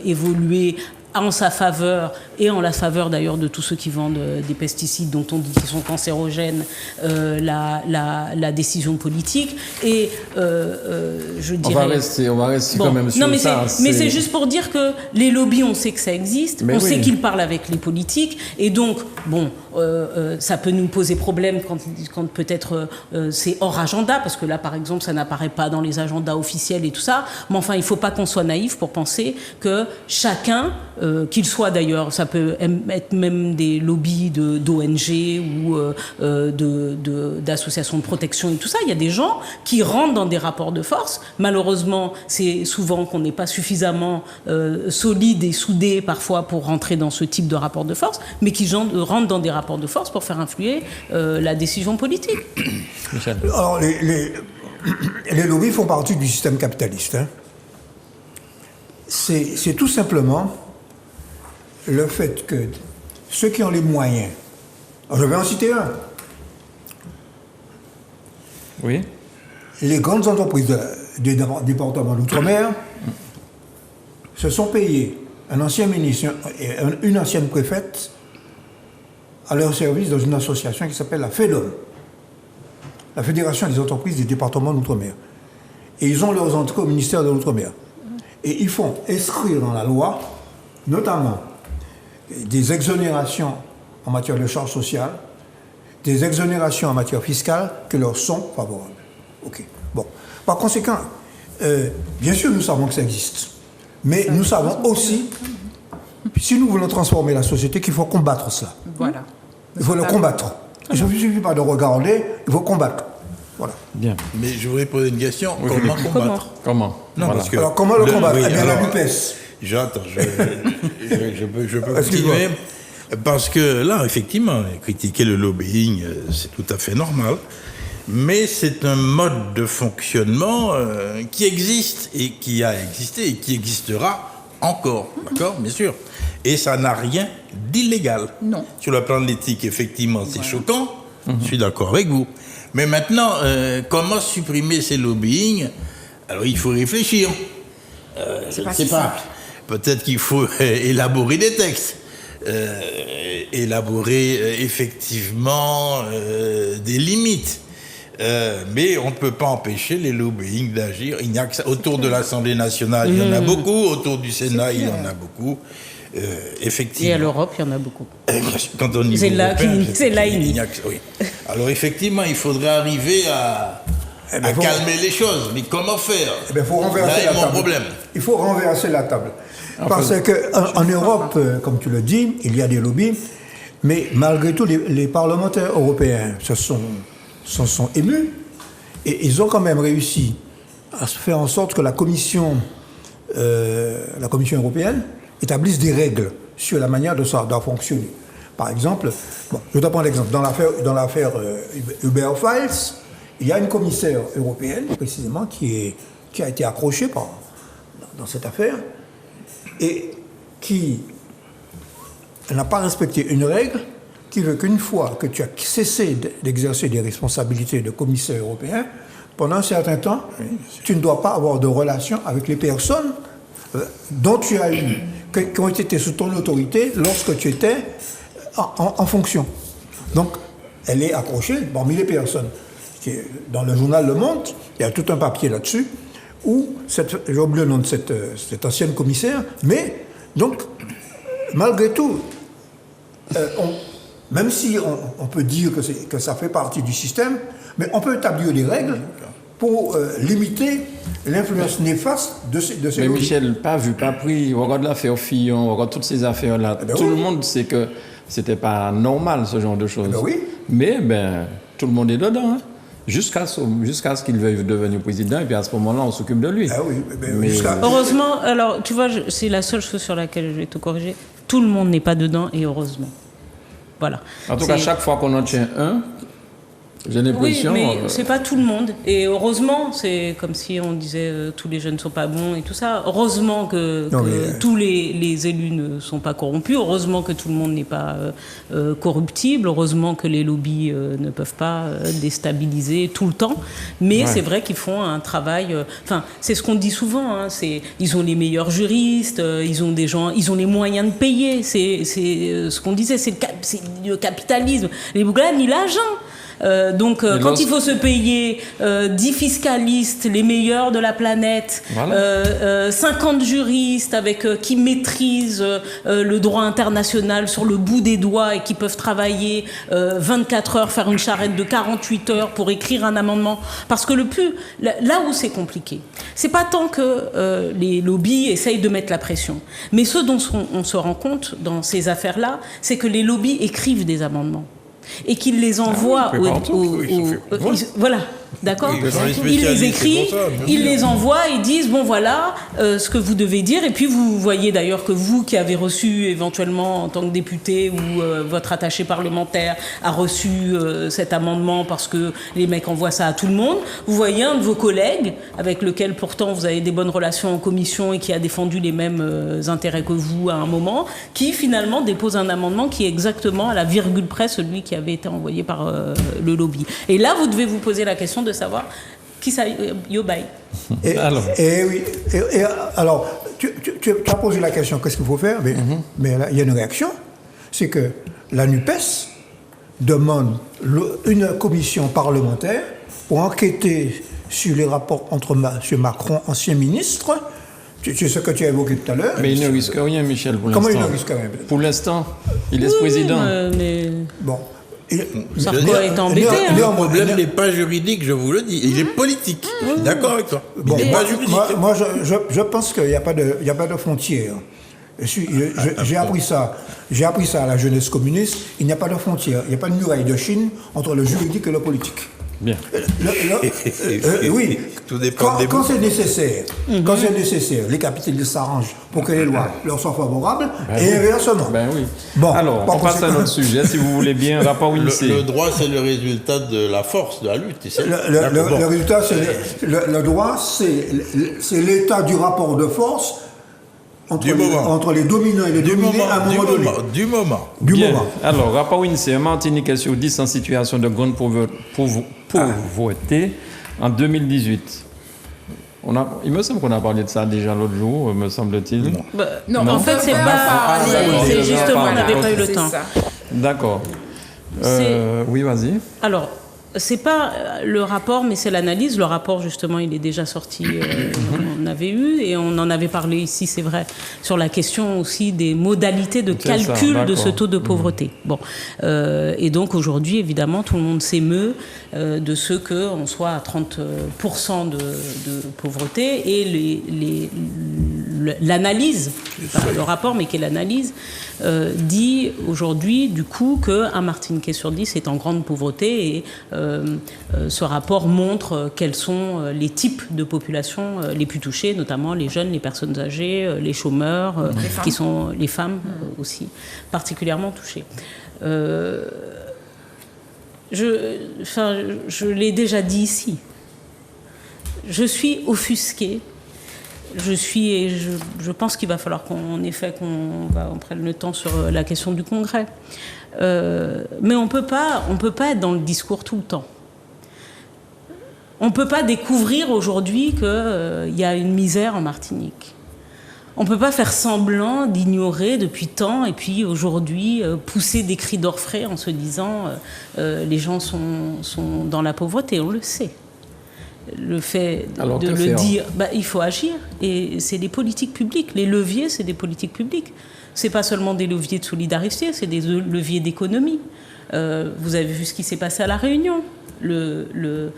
évoluer en sa faveur et en la faveur d'ailleurs de tous ceux qui vendent des pesticides dont on dit qu'ils sont cancérogènes, la décision politique. Et je dirais... On va rester quand même sur ça. Mais c'est juste pour dire que les lobbies, on sait que ça existe, mais on sait qu'ils parlent avec les politiques, et donc, ça peut nous poser problème quand peut-être c'est hors agenda, parce que là, par exemple, ça n'apparaît pas dans les agendas officiels et tout ça, mais enfin, il ne faut pas qu'on soit naïf pour penser que chacun, qu'il soit d'ailleurs, ça peut être même des lobbies d'ONG ou d'associations de protection et tout ça, il y a des gens qui rentrent dans des rapports de force. Malheureusement, c'est souvent qu'on n'est pas suffisamment solide et soudé parfois pour rentrer dans ce type de rapport de force, mais qui rentrent dans des rapports de force pour faire influer la décision politique. Michel. Alors, les lobbies font partie du système capitaliste. Hein. C'est tout simplement le fait que ceux qui ont les moyens, alors je vais en citer un, Oui. les grandes entreprises des départements d'outre-mer se sont payés un ancien ministre et une ancienne préfète à leur service dans une association qui s'appelle la FEDOM, la Fédération des entreprises des départements d'outre-mer. Et ils ont leurs entrées au ministère de l'outre-mer. Et ils font inscrire dans la loi, notamment, des exonérations en matière de charges sociales, des exonérations en matière fiscale que leur sont favorables. OK. Bon. Par conséquent, bien sûr, nous savons que ça existe. Mais nous savons aussi, si nous voulons transformer la société, qu'il faut combattre cela. Voilà. Il faut le combattre. Il ne suffit pas de regarder, il faut combattre. Voilà. Bien. Mais je voudrais poser une question. Comment combattre? Comment Non, Voilà. parce que Alors, comment le combattre? oui, Eh bien, alors, la NUPES. J'attends, je peux continuer. Parce que là, effectivement, critiquer le lobbying, c'est tout à fait normal. Mais c'est un mode de fonctionnement qui existe et qui a existé et qui existera encore. D'accord, bien sûr. Et ça n'a rien d'illégal. Non. Sur le plan de l'éthique, effectivement, c'est choquant. Je suis d'accord avec vous. Mais maintenant, comment supprimer ces lobbying? Alors, il faut réfléchir. Je ne sais pas. Peut-être qu'il faut élaborer des textes. Élaborer effectivement des limites. Mais on ne peut pas empêcher les lobbying d'agir. Il n'y a que ça. Autour de l'Assemblée nationale, il y en a beaucoup. Autour du Sénat, il y en a beaucoup. Effectivement. Et à l'Europe, il y en a beaucoup. Quand on y C'est là il n'y a que ça, oui. Alors effectivement, il faudrait arriver à calmer les choses. Mais comment faire? Il faut renverser la table. Problème. Il faut renverser la table. Parce qu'en Europe, comme tu le dis, il y a des lobbies. Mais malgré tout, les parlementaires européens se sont émus et ils ont quand même réussi à se faire en sorte que la Commission européenne établisse des règles sur la manière de ça doit fonctionner. Par exemple, je vais prendre l'exemple. Dans l'affaire Uber Files, il y a une commissaire européenne, précisément, qui a été accrochée dans cette affaire et qui n'a pas respecté une règle qui veut qu'une fois que tu as cessé d'exercer des responsabilités de commissaire européen, pendant un certain temps, tu ne dois pas avoir de relation avec les personnes dont tu as eu, qui ont été sous ton autorité lorsque tu étais en fonction. Donc, elle est accrochée parmi les personnes. Dans le journal Le Monde, il y a tout un papier là-dessus, où, j'ai oublié le nom de cette ancienne commissaire, mais, donc, malgré tout, même si on peut dire que ça fait partie du système, mais on peut établir des règles pour limiter l'influence néfaste de ces Mais lobbies. Michel, pas vu, pas pris, on regarde l'affaire Fillon, on regarde toutes ces affaires-là. ben Tout oui. le monde sait que c'était pas normal, ce genre de choses. ben oui. Mais tout le monde est dedans, hein, jusqu'à ce qu'il veuille devenir président, et puis à ce moment-là, on s'occupe de lui. Ah oui, Mais- Heureusement, alors tu vois, c'est la seule chose sur laquelle je vais te corriger. Tout le monde n'est pas dedans et heureusement. Voilà. En tout cas, C'est- chaque fois qu'on en tient un, j'ai Oui, l'impression... mais c'est pas tout le monde. Et heureusement, c'est comme si on disait tous les jeunes ne sont pas bons et tout ça. Heureusement que Non, mais- tous les élus ne sont pas corrompus. Heureusement que tout le monde n'est pas corruptible. Heureusement que les lobbies ne peuvent pas déstabiliser tout le temps. Mais c'est vrai qu'ils font un travail. Enfin, c'est ce qu'on dit souvent. Hein, ils ont les meilleurs juristes. Ils ont des gens. Ils ont les moyens de payer. C'est ce qu'on disait. C'est le capitalisme. Les Bouglas ni l'argent. Donc, quand il faut se payer 10 fiscalistes, les meilleurs de la planète, Voilà. 50 juristes qui maîtrisent le droit international sur le bout des doigts et qui peuvent travailler 24 heures, faire une charrette de 48 heures pour écrire un amendement. Parce que là où c'est compliqué, c'est pas tant que les lobbies essayent de mettre la pression, mais ce dont on se rend compte dans ces affaires-là, c'est que les lobbies écrivent des amendements. Et qu'ils les envoient oui, voilà, d'accord. Oui, dans les Ils les spécialistes, écrivent, c'est pour ça, bien ils sûr. les envoient, ils disent bon voilà ce que vous devez dire. Et puis vous voyez d'ailleurs que vous qui avez reçu éventuellement en tant que député ou votre attaché parlementaire a reçu cet amendement parce que les mecs envoient ça à tout le monde. Vous voyez un de vos collègues avec lequel pourtant vous avez des bonnes relations en commission et qui a défendu les mêmes intérêts que vous à un moment, qui finalement dépose un amendement qui est exactement à la virgule près celui qui avait été envoyé par le lobby. Et là, vous devez vous poser la question de savoir qui ça yobaye. Alors. Alors, tu as posé la question, qu'est-ce qu'il faut faire? Mais là, il y a une réaction. C'est que la NUPES demande une commission parlementaire pour enquêter sur les rapports entre M. Macron, ancien ministre, c'est ce que tu as évoqué tout à l'heure. Mais il ne risque rien, Michel, pour l'instant. Comment il ne risque rien? Pour l'instant, il est président. Mais Bon. Sarko est embêté. Le problème n'est pas juridique, je vous le dis. Il est politique. Je suis d'accord avec toi. Bon, Il n'est pas juridique. moi, je pense qu'il n'y a pas de frontière. J'ai appris ça à la jeunesse communiste. Il n'y a pas de frontière. Il n'y a pas de muraille de Chine entre le juridique et le politique. Bien. Oui. Tout dépend des Quand mots. c'est nécessaire, les capitalistes s'arrangent pour que les lois leur soient favorables et inversement. Ben oui. Bon, alors, par on passe à conséquent- notre sujet, si vous voulez bien. Rapport INSEE. Le droit, c'est le résultat de la force, de la lutte. Le résultat, le droit, c'est l'état du rapport de force entre les dominants et les dominés à un moment donné. Du moment. Bien. Alors, rapport INSEE, un Martiniquais sur 10 en situation de grande pauvreté en 2018. Il me semble qu'on a parlé de ça déjà l'autre jour, me semble-t-il. Non, en fait, c'est pas. C'est justement, on n'avait pas eu le C'est temps. ça. D'accord. Oui, vas-y. Alors, c'est pas le rapport, mais c'est l'analyse. Le rapport, justement, il est déjà sorti. On avait eu et on en avait parlé ici, c'est vrai, sur la question aussi des modalités de C'est ça, calcul de d'accord. ce taux de pauvreté. Bon, et donc aujourd'hui, évidemment, tout le monde s'émeut de ce qu'on soit à 30% de pauvreté et l'analyse, pas le rapport, mais qui est l'analyse, dit aujourd'hui, du coup, qu'un Martiniquais sur 10 est en grande pauvreté et ce rapport montre quels sont les types de populations les plus touchées, notamment les jeunes, les personnes âgées, les chômeurs, qui sont les femmes aussi, particulièrement touchées. Je l'ai déjà dit ici. Je suis offusquée. Je pense qu'il va falloir qu'on prenne le temps sur la question du Congrès. Mais on peut pas être dans le discours tout le temps. On ne peut pas découvrir aujourd'hui qu'il y a une misère en Martinique. On ne peut pas faire semblant d'ignorer depuis tant et puis aujourd'hui pousser des cris d'orfraie en se disant les gens sont dans la pauvreté, on le sait. Le fait de le dire, il faut agir et c'est des politiques publiques. Les leviers, c'est des politiques publiques. C'est pas seulement des leviers de solidarité, c'est des leviers d'économie. Vous avez vu ce qui s'est passé à La Réunion. Le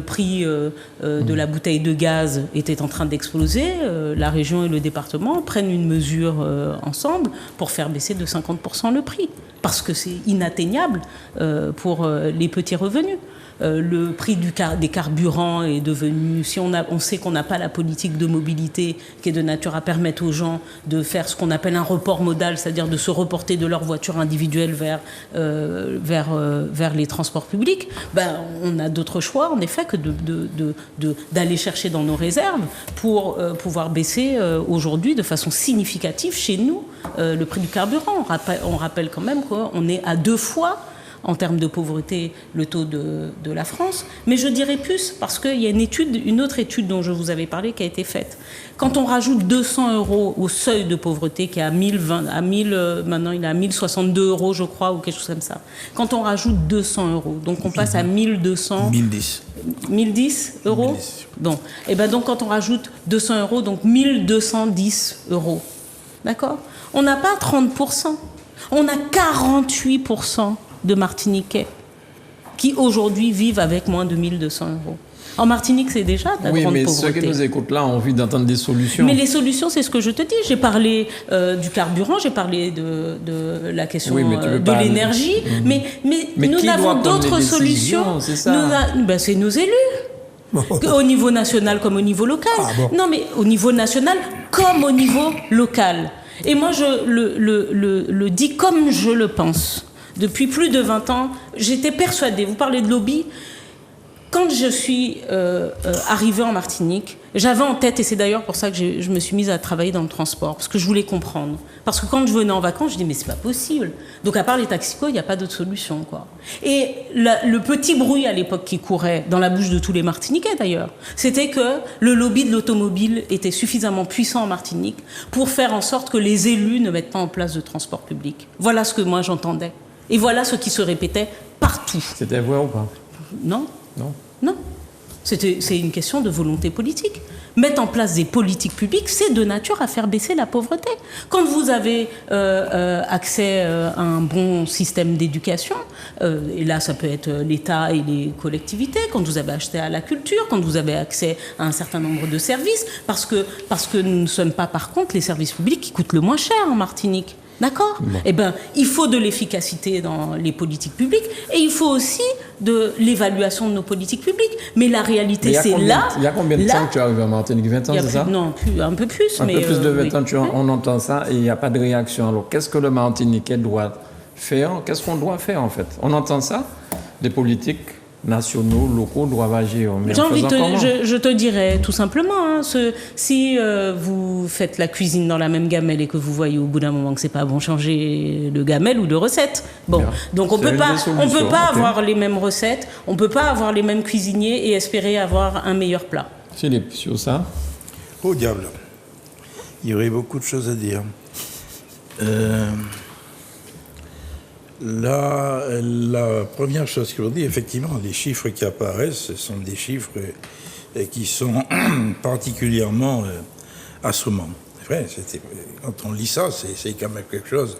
prix de la bouteille de gaz était en train d'exploser. La région et le département prennent une mesure ensemble pour faire baisser de 50% le prix, parce que c'est inatteignable pour les petits revenus. Le prix des carburants est devenu... Si on sait qu'on n'a pas la politique de mobilité qui est de nature à permettre aux gens de faire ce qu'on appelle un report modal, c'est-à-dire de se reporter de leur voiture individuelle vers les transports publics, on a d'autres choix, en effet, que d'aller chercher dans nos réserves pour pouvoir baisser aujourd'hui de façon significative chez nous le prix du carburant. On rappelle quand même qu'on est à 2 fois en termes de pauvreté, le taux de la France. Mais je dirais plus, parce qu'il y a une autre étude dont je vous avais parlé qui a été faite. Quand on rajoute 200 € au seuil de pauvreté, qui est maintenant il est à 1062 €, je crois, ou quelque chose comme ça. Quand on rajoute 200 €, donc on passe à 1200... 1010. 1010 €. 1010. Bon. Et donc quand on rajoute 200 €, donc 1210 €. D'accord ? On n'a pas 30%. On a 48% de Martiniquais qui aujourd'hui vivent avec moins de 1200 €. En Martinique, c'est déjà de la grande pauvreté. Oui, mais ceux qui nous écoutent là ont envie d'entendre des solutions. Mais les solutions, c'est ce que je te dis. J'ai parlé du carburant, j'ai parlé de la question de l'énergie, mais nous avons d'autres solutions. C'est ça. C'est nos élus. Au niveau national comme au niveau local. Non, mais au niveau national comme au niveau local. Et moi, je le dis comme je le pense. Depuis plus de 20 ans, j'étais persuadée, vous parlez de lobby, quand je suis arrivée en Martinique, j'avais en tête, et c'est d'ailleurs pour ça que je me suis mise à travailler dans le transport, parce que je voulais comprendre. Parce que quand je venais en vacances, je dis mais c'est pas possible. Donc à part les taxicos, il n'y a pas d'autre solution, quoi. Et le petit bruit à l'époque qui courait, dans la bouche de tous les Martiniquais d'ailleurs, c'était que le lobby de l'automobile était suffisamment puissant en Martinique pour faire en sorte que les élus ne mettent pas en place de transport public. Voilà ce que moi j'entendais. Et voilà ce qui se répétait partout. C'était vrai ou pas ? Non. Non. Non. C'est une question de volonté politique. Mettre en place des politiques publiques, c'est de nature à faire baisser la pauvreté. Quand vous avez accès à un bon système d'éducation, et là ça peut être l'État et les collectivités, quand vous avez accès à la culture, quand vous avez accès à un certain nombre de services, parce que nous ne sommes pas par contre les services publics qui coûtent le moins cher en Martinique. D'accord ? Eh bien, il faut de l'efficacité dans les politiques publiques et il faut aussi de l'évaluation de nos politiques publiques. Mais la réalité, c'est là... Il y a combien de temps que tu es arrivé en Martinique ? 20 ans, c'est ça ? Non, un peu plus. Un peu plus de 20 ans, on entend ça et il n'y a pas de réaction. Alors, qu'est-ce que le Martiniquais doit faire ? Qu'est-ce qu'on doit faire, en fait ? On entend ça ? Les politiques nationaux, locaux doivent agir. Mais je te dirais tout simplement, si vous faites la cuisine dans la même gamelle et que vous voyez au bout d'un moment que c'est pas bon, changer de gamelle ou de recette. Bon, donc on peut pas avoir les mêmes recettes, on peut pas avoir les mêmes cuisiniers et espérer avoir un meilleur plat. Philippe, sur ça ? Oh diable, il y aurait beaucoup de choses à dire. La première chose que l'on dit, effectivement, les chiffres qui apparaissent, ce sont des chiffres qui sont particulièrement assommants. C'est vrai, quand on lit ça, c'est quand même quelque chose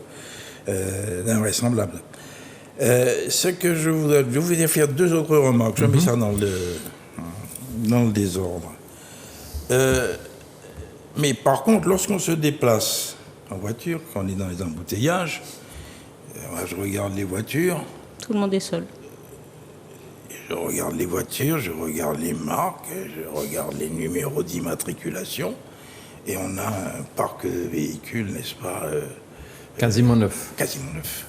d'invraisemblable. Ce que je voudrais faire 2 autres remarques. Je mets ça dans le désordre. Mais par contre, lorsqu'on se déplace en voiture, quand on est dans les embouteillages, moi, je regarde les voitures, Tout le monde est seul. je regarde les voitures, je regarde les marques, je regarde les numéros d'immatriculation, et on a un parc de véhicules, n'est-ce pas, Quasiment neuf. quasiment neuf.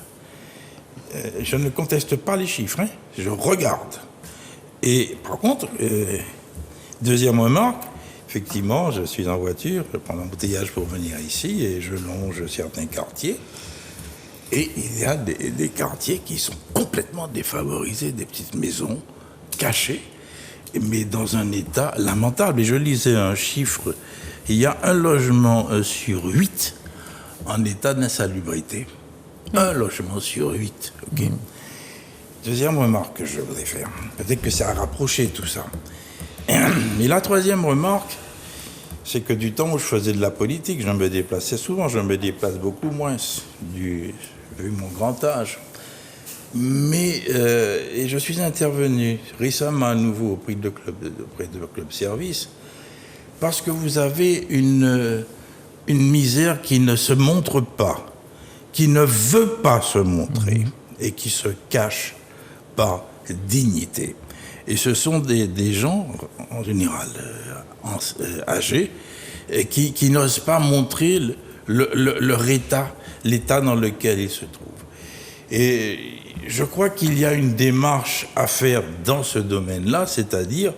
Je ne conteste pas les chiffres, hein, je regarde. Et par contre, deuxième remarque, effectivement, je suis en voiture, je prends l'embouteillage pour venir ici et je longe certains quartiers. Et il y a des quartiers qui sont complètement défavorisés, des petites maisons cachées, mais dans un état lamentable. Et je lisais un chiffre, il y a un logement sur 8 en état d'insalubrité. Un logement sur 8, ok. Deuxième remarque que je voudrais faire, peut-être que ça a rapproché tout ça. Et la troisième remarque, c'est que du temps où je faisais de la politique, je me déplaçais souvent, je me déplace beaucoup moins, vu mon grand âge. Mais et je suis intervenu récemment à nouveau auprès de Club Service, parce que vous avez une misère qui ne se montre pas, qui ne veut pas se montrer et qui se cache par dignité. Et ce sont des gens, en général, âgés, qui n'osent pas montrer leur état, l'état dans lequel ils se trouvent. Et je crois qu'il y a une démarche à faire dans ce domaine-là, c'est-à-dire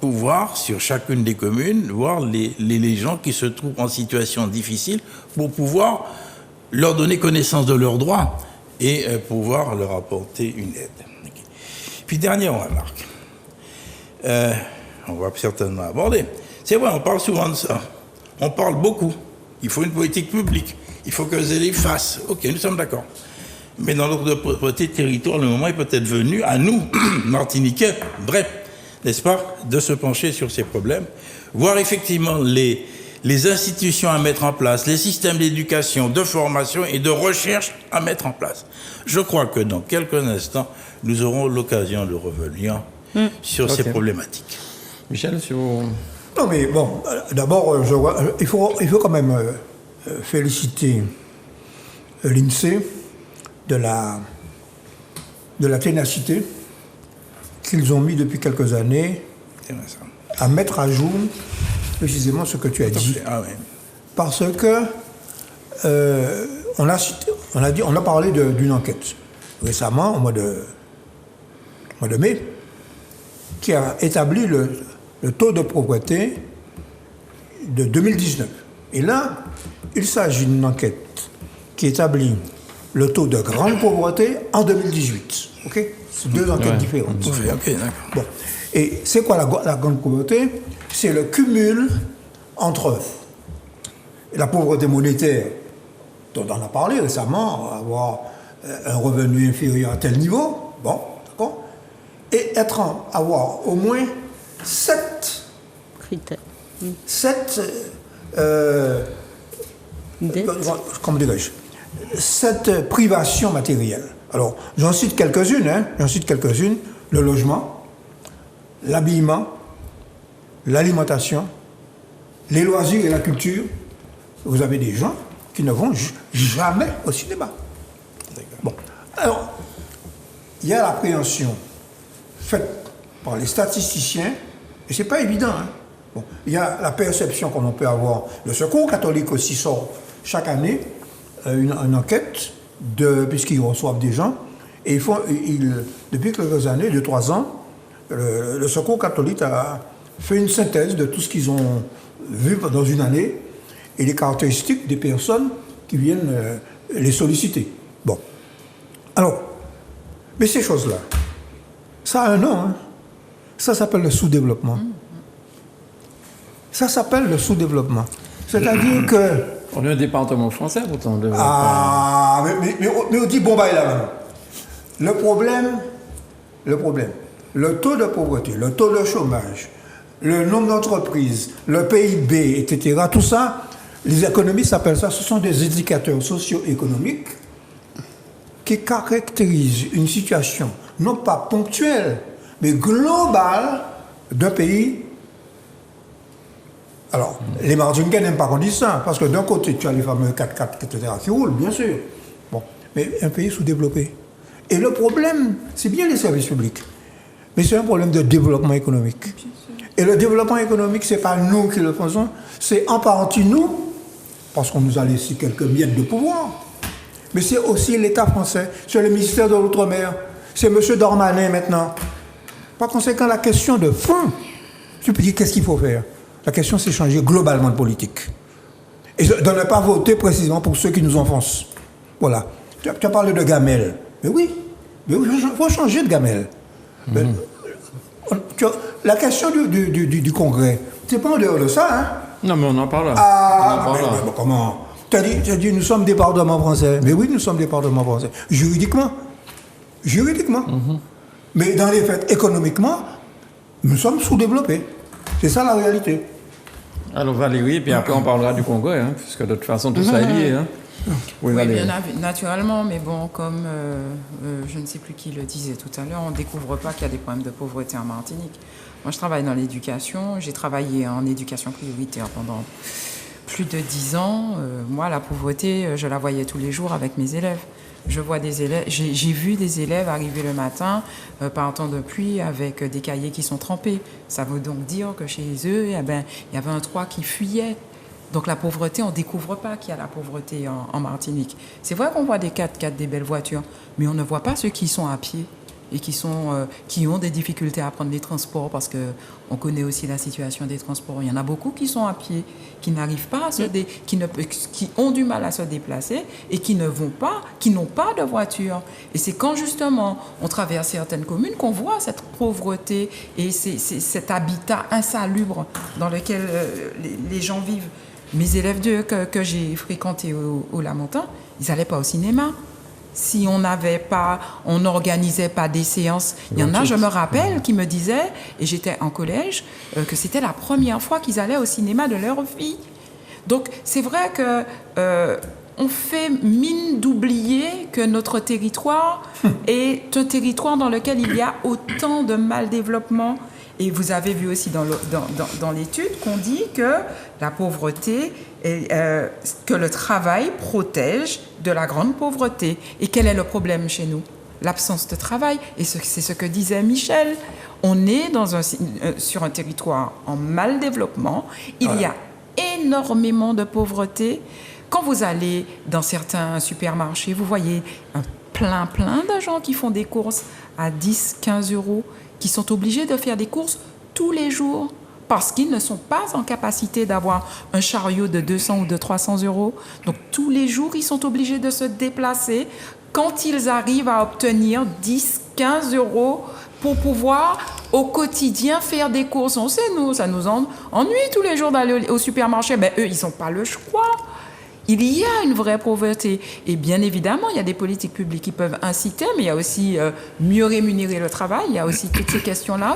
pouvoir, sur chacune des communes, voir les gens qui se trouvent en situation difficile pour pouvoir leur donner connaissance de leurs droits et pouvoir leur apporter une aide. Okay. Puis dernière remarque, on va certainement aborder. C'est vrai, on parle souvent de ça. On parle beaucoup. Il faut une politique publique. Il faut que les élèves fassent. Ok, nous sommes d'accord. Mais dans notre petit territoire, le moment est peut-être venu à nous, Martiniquais, bref, n'est-ce pas, de se pencher sur ces problèmes, voir effectivement les institutions à mettre en place, les systèmes d'éducation, de formation et de recherche à mettre en place. Je crois que dans quelques instants, nous aurons l'occasion de revenir sur ces problématiques. Michel, sur... Non, mais bon, d'abord, il faut quand même féliciter l'INSEE de la ténacité qu'ils ont mis depuis quelques années à mettre à jour précisément ce que tu as dit. Ah oui. Parce que on a parlé d'une enquête récemment, au mois de mai, qui a établi le taux de pauvreté de 2019. Et là, il s'agit d'une enquête qui établit le taux de grande pauvreté en 2018. Ok ? C'est deux enquêtes différentes. Ok, d'accord. Bon. Et c'est quoi la grande pauvreté ? C'est le cumul entre la pauvreté monétaire, dont on a parlé récemment, avoir un revenu inférieur à tel niveau, bon, d'accord, et avoir au moins 7 Critères. Comment dirais-je, 7 privations matérielles. Alors, j'en cite quelques-unes, le logement, l'habillement, l'alimentation, les loisirs et la culture. Vous avez des gens qui ne vont jamais au cinéma. Bon. Alors, il y a l'appréhension faite par les statisticiens, et c'est pas évident, hein. Bon. Il y a la perception qu'on peut avoir. Le Secours catholique aussi sort chaque année une enquête, puisqu'ils reçoivent des gens, et depuis quelques années, 2-3 ans, le Secours catholique a fait une synthèse de tout ce qu'ils ont vu dans une année et les caractéristiques des personnes qui viennent les solliciter. Bon. Alors, mais ces choses-là, ça a un nom, hein. Ça s'appelle le sous-développement. Ça s'appelle le sous-développement. C'est-à-dire que... On est un département français, pourtant. Ah, mais on dit bon, bah, là, le problème, le taux de pauvreté, le taux de chômage, le nombre d'entreprises, le PIB, etc., tout ça, les économistes appellent ça, ce sont des indicateurs socio-économiques qui caractérisent une situation, non pas ponctuelle, mais globale d'un pays Alors, les Martiniquais n'aiment pas qu'on dise ça, parce que d'un côté, tu as les fameux 4x4, etc., qui roulent, bien sûr. Bon, mais un pays sous-développé. Et le problème, c'est bien les services publics, mais c'est un problème de développement économique. Et le développement économique, ce n'est pas nous qui le faisons, c'est en partie nous, parce qu'on nous a laissé quelques miettes de pouvoir, mais c'est aussi l'État français, c'est le ministère de l'Outre-mer, c'est M. Darmanin maintenant. Par conséquent, la question de fond, tu peux dire qu'est-ce qu'il faut faire? La question, c'est changer globalement de politique. Et de ne pas voter précisément pour ceux qui nous enfoncent. Voilà. Tu as parlé de gamelle. Mais oui, il faut changer de gamelle. La question du Congrès, c'est pas en dehors de ça, hein? Non, mais on en parle là. Ah, mais comment? Tu as dit, nous sommes département français. Mais oui, nous sommes département français. Juridiquement. Mais dans les faits, économiquement, nous sommes sous-développés. C'est ça la réalité. Alors Valérie, puis après on parlera du Congrès, hein, puisque de toute façon tout ça est lié. Hein. Oui, bien naturellement, mais bon, comme je ne sais plus qui le disait tout à l'heure, on ne découvre pas qu'il y a des problèmes de pauvreté en Martinique. Moi, je travaille dans l'éducation. J'ai travaillé en éducation prioritaire pendant plus de 10 ans. Moi, la pauvreté, je la voyais tous les jours avec mes élèves. Je vois des élèves, j'ai vu des élèves arriver le matin par un temps de pluie avec des cahiers qui sont trempés. Ça veut donc dire que chez eux, il y avait un toit qui fuyait. Donc la pauvreté, on ne découvre pas qu'il y a la pauvreté en Martinique. C'est vrai qu'on voit des 4x4, des belles voitures, mais on ne voit pas ceux qui sont à pied et qui ont des difficultés à prendre les transports, parce qu'on connaît aussi la situation des transports. Il y en a beaucoup qui sont à pied, qui n'arrivent pas qui ont du mal à se déplacer et qui n'ont pas de voiture. Et c'est quand justement on traverse certaines communes qu'on voit cette pauvreté et cet habitat insalubre dans lequel les gens vivent. Mes élèves que j'ai fréquentés au Lamentin, ils n'allaient pas au cinéma. Si on n'organisait pas des séances. Il y en a, je me rappelle, qui me disaient, et j'étais en collège, que c'était la première fois qu'ils allaient au cinéma de leur vie. Donc, c'est vrai que on fait mine d'oublier que notre territoire est un territoire dans lequel il y a autant de mal-développement. Et vous avez vu aussi dans l'étude qu'on dit que la pauvreté, que le travail protège de la grande pauvreté. Et quel est le problème chez nous? L'absence de travail. Et c'est ce que disait Michel. On est sur un territoire en mal développement. Il y a énormément de pauvreté. Quand vous allez dans certains supermarchés, vous voyez plein de gens qui font des courses à 10, 15 euros, qui sont obligés de faire des courses tous les jours parce qu'ils ne sont pas en capacité d'avoir un chariot de 200 ou de 300 euros. Donc, tous les jours, ils sont obligés de se déplacer quand ils arrivent à obtenir 10, 15 euros pour pouvoir, au quotidien, faire des courses. On sait, ça nous ennuie tous les jours d'aller au supermarché. Ben, eux, ils n'ont pas le choix. Il y a une vraie pauvreté. Et bien évidemment, il y a des politiques publiques qui peuvent inciter, mais il y a aussi mieux rémunérer le travail. Il y a aussi toutes ces questions-là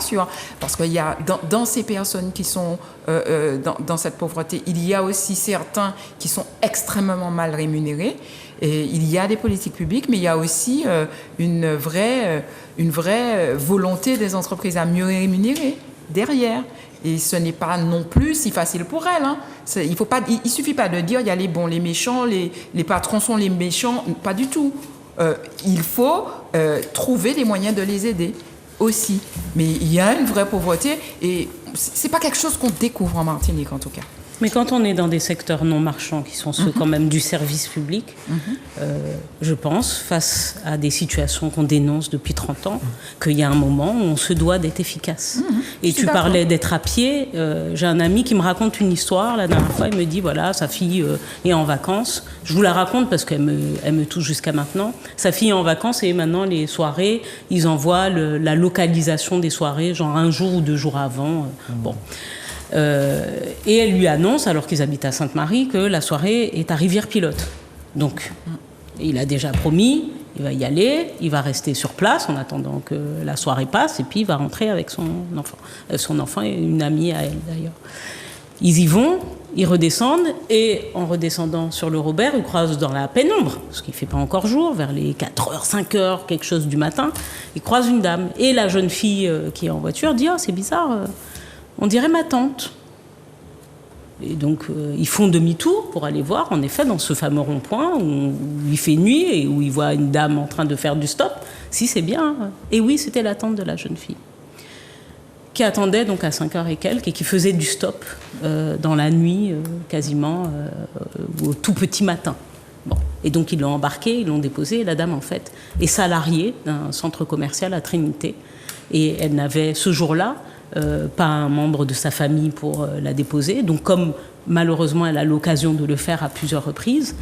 parce qu'il y a dans ces personnes qui sont dans cette pauvreté, il y a aussi certains qui sont extrêmement mal rémunérés. Et il y a des politiques publiques, mais il y a aussi une vraie volonté des entreprises à mieux rémunérer derrière. Et ce n'est pas non plus si facile pour elles. Hein. Il suffit pas de dire il y a les bons, les méchants, les patrons sont les méchants. Pas du tout. Il faut trouver les moyens de les aider aussi. Mais il y a une vraie pauvreté et c'est pas quelque chose qu'on découvre en Martinique en tout cas. Mais quand on est dans des secteurs non marchands, qui sont ceux quand même du service public, je pense, face à des situations qu'on dénonce depuis 30 ans, qu'il y a un moment où on se doit d'être efficace. Et tu parlais d'être à pied. J'ai un ami qui me raconte une histoire. La dernière fois, il me dit, voilà, sa fille est en vacances. Je vous la raconte parce qu'elle me touche jusqu'à maintenant. Sa fille est en vacances et maintenant, les soirées, ils envoient la localisation des soirées, genre 1 jour ou 2 jours avant. Bon. Et elle lui annonce, alors qu'ils habitent à Sainte-Marie, que la soirée est à Rivière-Pilote. Donc, il a déjà promis, il va y aller, il va rester sur place en attendant que la soirée passe, et puis il va rentrer avec son enfant. Son enfant est une amie à elle, d'ailleurs. Ils y vont, ils redescendent, et en redescendant sur le Robert, ils croisent dans la pénombre, parce qu'il ne fait pas encore jour, vers les 4h, 5h, quelque chose du matin, ils croisent une dame. Et la jeune fille qui est en voiture dit « Oh, c'est bizarre, on dirait ma tante. » Et donc, ils font demi-tour pour aller voir, en effet, dans ce fameux rond-point où il fait nuit et où ils voient une dame en train de faire du stop. Si, c'est bien. Et oui, c'était la tante de la jeune fille, qui attendait donc à 5h et quelques et qui faisait du stop dans la nuit, quasiment, au tout petit matin. Bon. Et donc, ils l'ont embarquée, ils l'ont déposée. Et la dame, en fait, est salariée d'un centre commercial à Trinité. Et elle n'avait, ce jour-là, pas un membre de sa famille pour la déposer. Donc, comme malheureusement elle a l'occasion de le faire à plusieurs reprises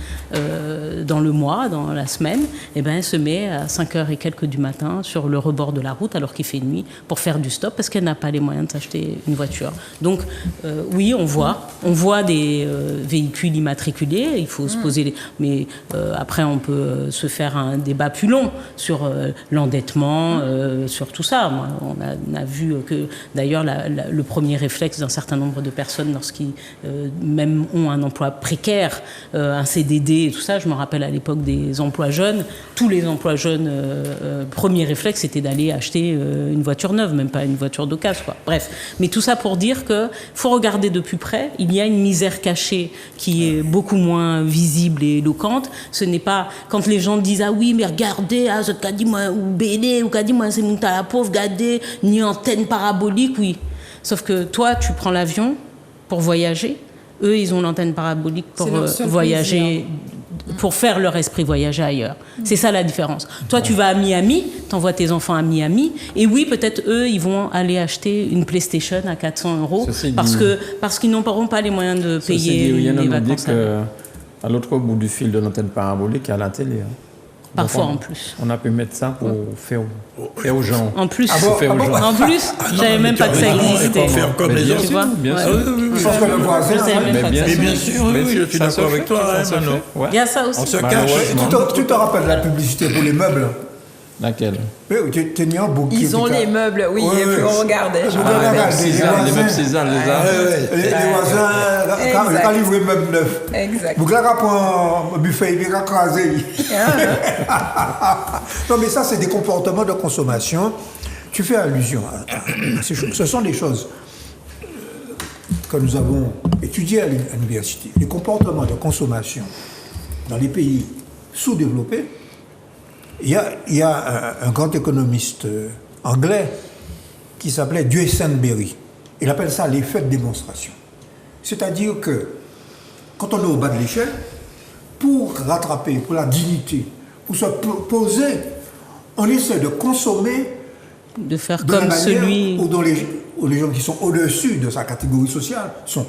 dans le mois, dans la semaine, et ben elle se met à 5h et quelques du matin sur le rebord de la route alors qu'il fait nuit pour faire du stop parce qu'elle n'a pas les moyens de s'acheter une voiture. Donc oui, on voit des véhicules immatriculés, il faut se poser mais après on peut se faire un débat plus long sur l'endettement, sur tout ça. Moi, on a vu que d'ailleurs le premier réflexe d'un certain nombre de personnes lorsqu'ils même ont un emploi précaire, un CDD et tout ça. Je me rappelle à l'époque des emplois jeunes, tous les emplois jeunes, premier réflexe c'était d'aller acheter une voiture neuve, même pas une voiture d'occasion, quoi. Bref, mais tout ça pour dire que faut regarder de plus près. Il y a une misère cachée qui est beaucoup moins visible et éloquente. Ce n'est pas quand les gens disent ah oui mais regardez, ah, qu'a dit moi ou BD ou qu'a dit moi c'est mon la pauvre, regardez ni antenne parabolique, oui. Sauf que toi tu prends l'avion pour voyager. Eux, ils ont l'antenne parabolique pour voyager, pour faire leur esprit voyager ailleurs. C'est ça la différence. Toi, tu vas à Miami, t'envoies tes enfants à Miami, et oui, peut-être eux, ils vont aller acheter une PlayStation à 400 € parce qu'ils n'auront pas les moyens de payer les vacances. À l'autre bout du fil de l'antenne parabolique, il y a la télé. Parfois en plus. On a pu mettre ça pour faire aux gens. En plus, en plus, j'avais même pas que ça existait. Faire comme les autres, tu vois. Bien sûr. Je pense que le voisin, Mais bien sûr, oui, je suis d'accord avec toi, Manon. Il y a ça aussi. On se cache. tu te rappelles de la publicité pour les meubles? Laquelle? Oui, tu es en bouquet. Ils ont les meubles, oui, et puis on regardait. Les meubles Cézanne, les voisins, quand ils livrent les meubles neufs. Exact. Vous l'avez pour un buffet, il va craser. Non, mais ça, c'est des comportements de consommation. Tu fais allusion à ces choses. Ce sont des choses que nous avons étudiées à l'université. Les comportements de consommation dans les pays sous-développés. Il y a un grand économiste anglais qui s'appelait Duesenberry. Il appelle ça l'effet de démonstration. C'est-à-dire que quand on est au bas de l'échelle, pour rattraper, pour la dignité, pour se poser, on essaie de consommer de faire de comme la celui où les gens qui sont au-dessus de sa catégorie sociale sont.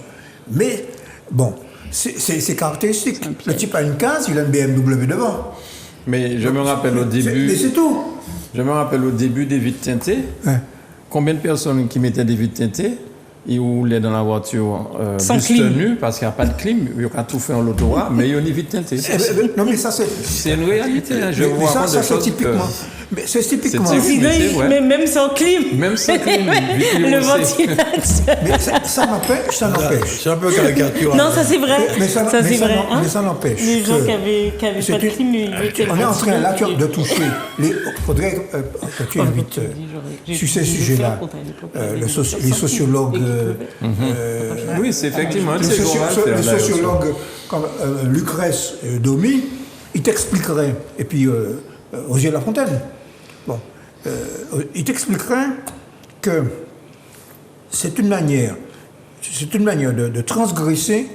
Mais bon, c'est caractéristique. Le type a une case, il a une BMW devant. Mais je me rappelle au début. Mais c'est tout. Je me rappelle au début des vitres teintées. Ouais. Combien de personnes qui mettaient des vitres teintées, ils roulaient dans la voiture sans clim, nu parce qu'il n'y a pas de clim, il y a tout fait en l'autoroute, mais il y a une vitre teintée. Non mais ça c'est. C'est une réalité. Hein. Je vois ça de c'est typiquement. Mais c'est typiquement. Mais même sans clim. Même sans clim. Le ventilateur. Mais ça n'empêche. C'est un peu caricatural. Non, ça c'est vrai. Mais ça n'empêche. Les gens qui avaient pas de clim, on est en train là de toucher. Il faudrait que tu invites sur ces sujets-là les sociologues. Oui, c'est effectivement. Les sociologues comme Lucrèce Domy, ils t'expliqueraient. Et puis Osier Lafontaine. Bon, il t'expliquerait que c'est une manière de transgresser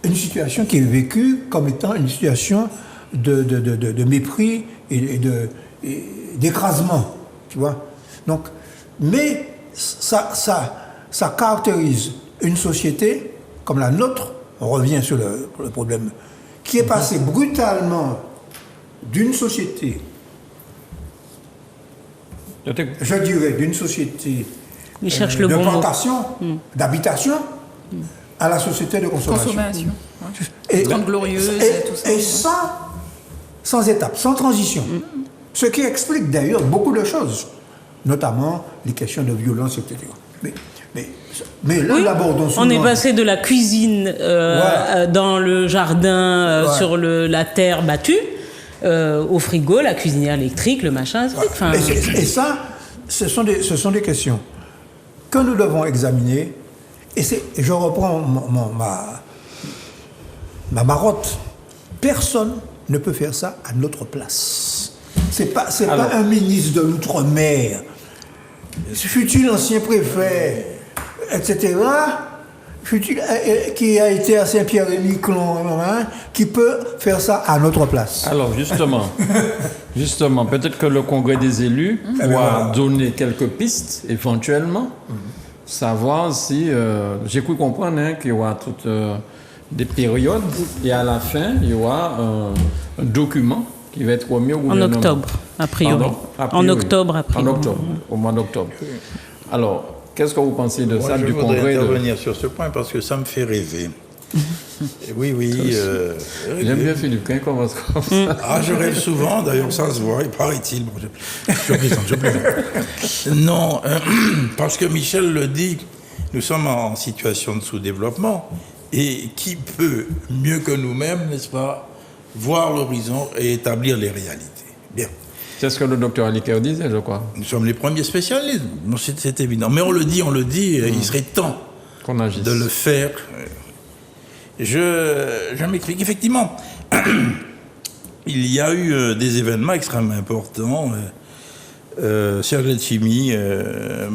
une situation qui est vécue comme étant une situation de mépris et d'écrasement, tu vois. Donc, mais ça caractérise une société comme la nôtre, on revient sur le problème, qui est passée brutalement d'une société, je dirais, d'une société de plantation, d'habitation, à la société de consommation. Et, glorieuse et tout ça. Et sans étape, sans transition. Ce qui explique d'ailleurs beaucoup de choses, notamment les questions de violence, etc. Mais là, d'abord, on est passé de la cuisine dans le jardin sur la terre battue au frigo, la cuisinière électrique, le machin. Et ça, ce sont des questions que nous devons examiner Et je reprends ma marotte. Personne ne peut faire ça à notre place. C'est pas un ministre de l'Outre-mer, fut-il ancien préfet, etc., qui a été à Saint-Pierre-et-Miquelon, qui peut faire ça à notre place. Alors justement, peut-être que le Congrès des élus va donner quelques pistes éventuellement, savoir si, j'ai cru comprendre qu'il y aura toutes des périodes et à la fin, il y aura un document qui va être remis au gouvernement. En octobre, a priori. Pardon? En octobre, a priori. En octobre, au mois d'octobre. Alors, qu'est-ce que vous pensez de ça, du Congrès? Je voudrais intervenir sur ce point parce que ça me fait rêver. Oui. J'aime bien Philippe, quand il commence comme ça. Ah, je rêve souvent, d'ailleurs ça se voit, il paraît-il. Bon, je plaisante. Non, parce que Michel le dit, nous sommes en situation de sous-développement et qui peut, mieux que nous-mêmes, n'est-ce pas, voir l'horizon et établir les réalités. Bien. C'est ce que le docteur Aliker disait, je crois. Nous sommes les premiers spécialistes, c'est évident. Mais on le dit, il serait temps qu'on agisse, de le faire. Je m'explique. Effectivement, il y a eu des événements extrêmement importants. Serge Letchimy,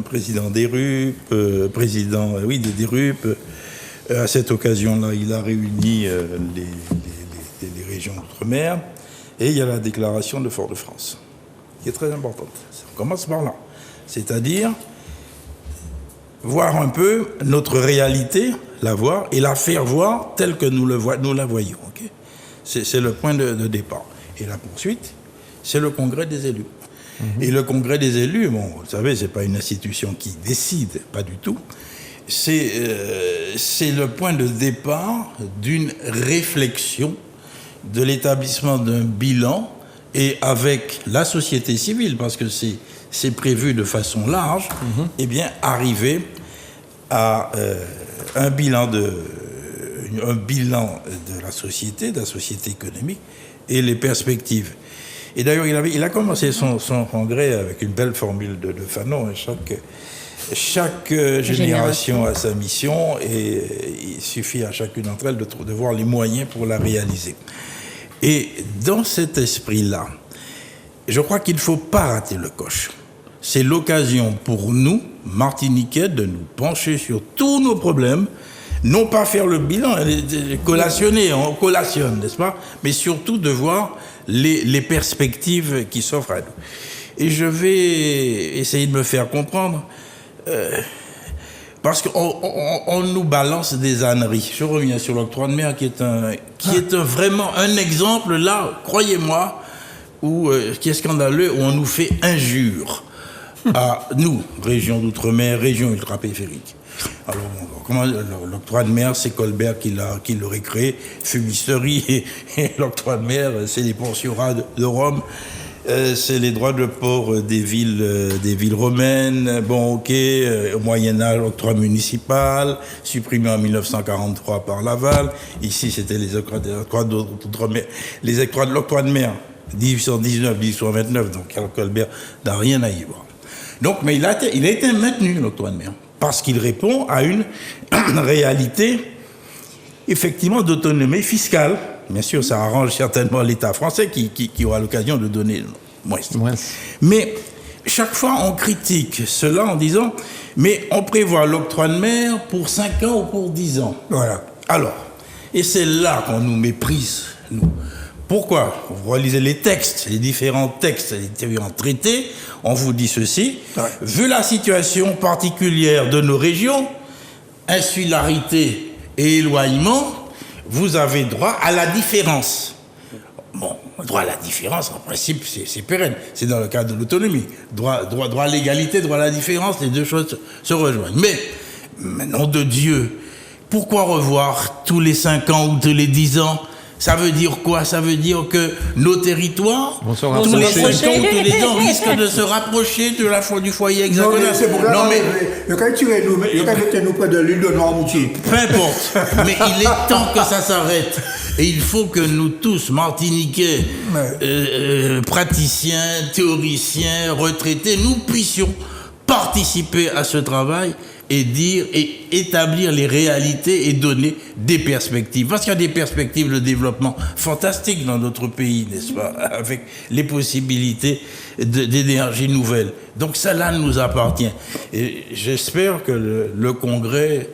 président des RUP, des RUP. À cette occasion-là, il a réuni les régions d'outre-mer. Et il y a la déclaration de Fort-de-France, qui est très importante. On commence par là. C'est-à-dire voir un peu notre réalité, la voir, et la faire voir telle que nous la voyons. Okay, c'est le point de départ. Et la poursuite, c'est le Congrès des élus. Et le Congrès des élus, bon, vous savez, c'est pas une institution qui décide, pas du tout. C'est le point de départ d'une réflexion, de l'établissement d'un bilan, et avec la société civile, parce que c'est prévu de façon large, eh bien, arriver à un bilan de la société économique et les perspectives. Et d'ailleurs, il a commencé son congrès avec une belle formule de Fanon. Chaque génération a sa mission et il suffit à chacune d'entre elles de voir les moyens pour la réaliser. Et dans cet esprit-là, je crois qu'il ne faut pas rater le coche. C'est l'occasion pour nous, Martiniquais, de nous pencher sur tous nos problèmes, non pas faire le bilan, collationner, on collationne, n'est-ce pas? Mais surtout de voir les perspectives qui s'offrent à nous. Et je vais essayer de me faire comprendre, parce qu'on nous balance des âneries. Je reviens sur l'octroi de mer, qui est vraiment un exemple, là, croyez-moi, qui est scandaleux, où on nous fait injure à nous, région d'outre-mer, région ultra-périphérique. Alors, comment l'octroi de mer, c'est Colbert qui l'aurait créé, fumisterie, et l'octroi de mer, c'est les pensionnats de Rome, c'est les droits de port des villes romaines. Bon, ok, au Moyen-Âge, octroi municipal, supprimé en 1943 par Laval. Ici, c'était les octrois d'outre-mer, les octrois de l'octroi de mer, 1819, 1829, donc Colbert n'a rien à y voir. Donc, mais il a été maintenu, l'octroi de mer, parce qu'il répond à une réalité, effectivement, d'autonomie fiscale. Bien sûr, ça arrange certainement l'État français qui aura l'occasion de donner moins. Mais chaque fois, on critique cela en disant « mais on prévoit l'octroi de mer pour 5 ans ou pour 10 ans ». Voilà. Alors, et c'est là qu'on nous méprise, nous. Pourquoi? Vous relisez les textes, les différents textes, les différents traités, on vous dit ceci. Ouais. Vu la situation particulière de nos régions, insularité et éloignement, vous avez droit à la différence. Bon, droit à la différence, en principe, c'est pérenne. C'est dans le cadre de l'autonomie. Droit à l'égalité, droit à la différence, les deux choses se rejoignent. Mais, nom de Dieu, pourquoi revoir tous les 5 ans ou tous les 10 ans? Ça veut dire quoi? Ça veut dire que nos territoires, tous les 5 ans ou tous les ans, risquent de se rapprocher du foyer hexagonal. Non, c'est pour le cas de nous près de l'île de Noirmoutier. Peu importe. Mais il est temps que ça s'arrête. Et il faut que nous tous, Martiniquais, praticiens, théoriciens, retraités, nous puissions participer à ce travail et dire et établir les réalités et donner des perspectives. Parce qu'il y a des perspectives de développement fantastiques dans notre pays, n'est-ce pas, avec les possibilités d'énergie nouvelle. Donc ça là nous appartient. Et j'espère que le Congrès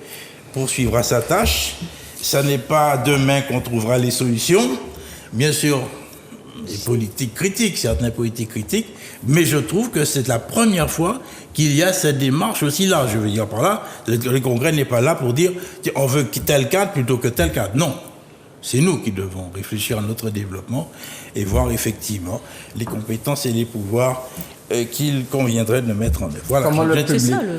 poursuivra sa tâche. Ça n'est pas demain qu'on trouvera les solutions. Bien sûr, des politiques critiques, certains politiques critiques, mais je trouve que c'est la première fois qu'il y a cette démarche aussi là. Je veux dire par là, le Congrès n'est pas là pour dire on veut tel cadre plutôt que tel cadre. Non, c'est nous qui devons réfléchir à notre développement et voir effectivement les compétences et les pouvoirs qu'il conviendrait de mettre en œuvre. Voilà.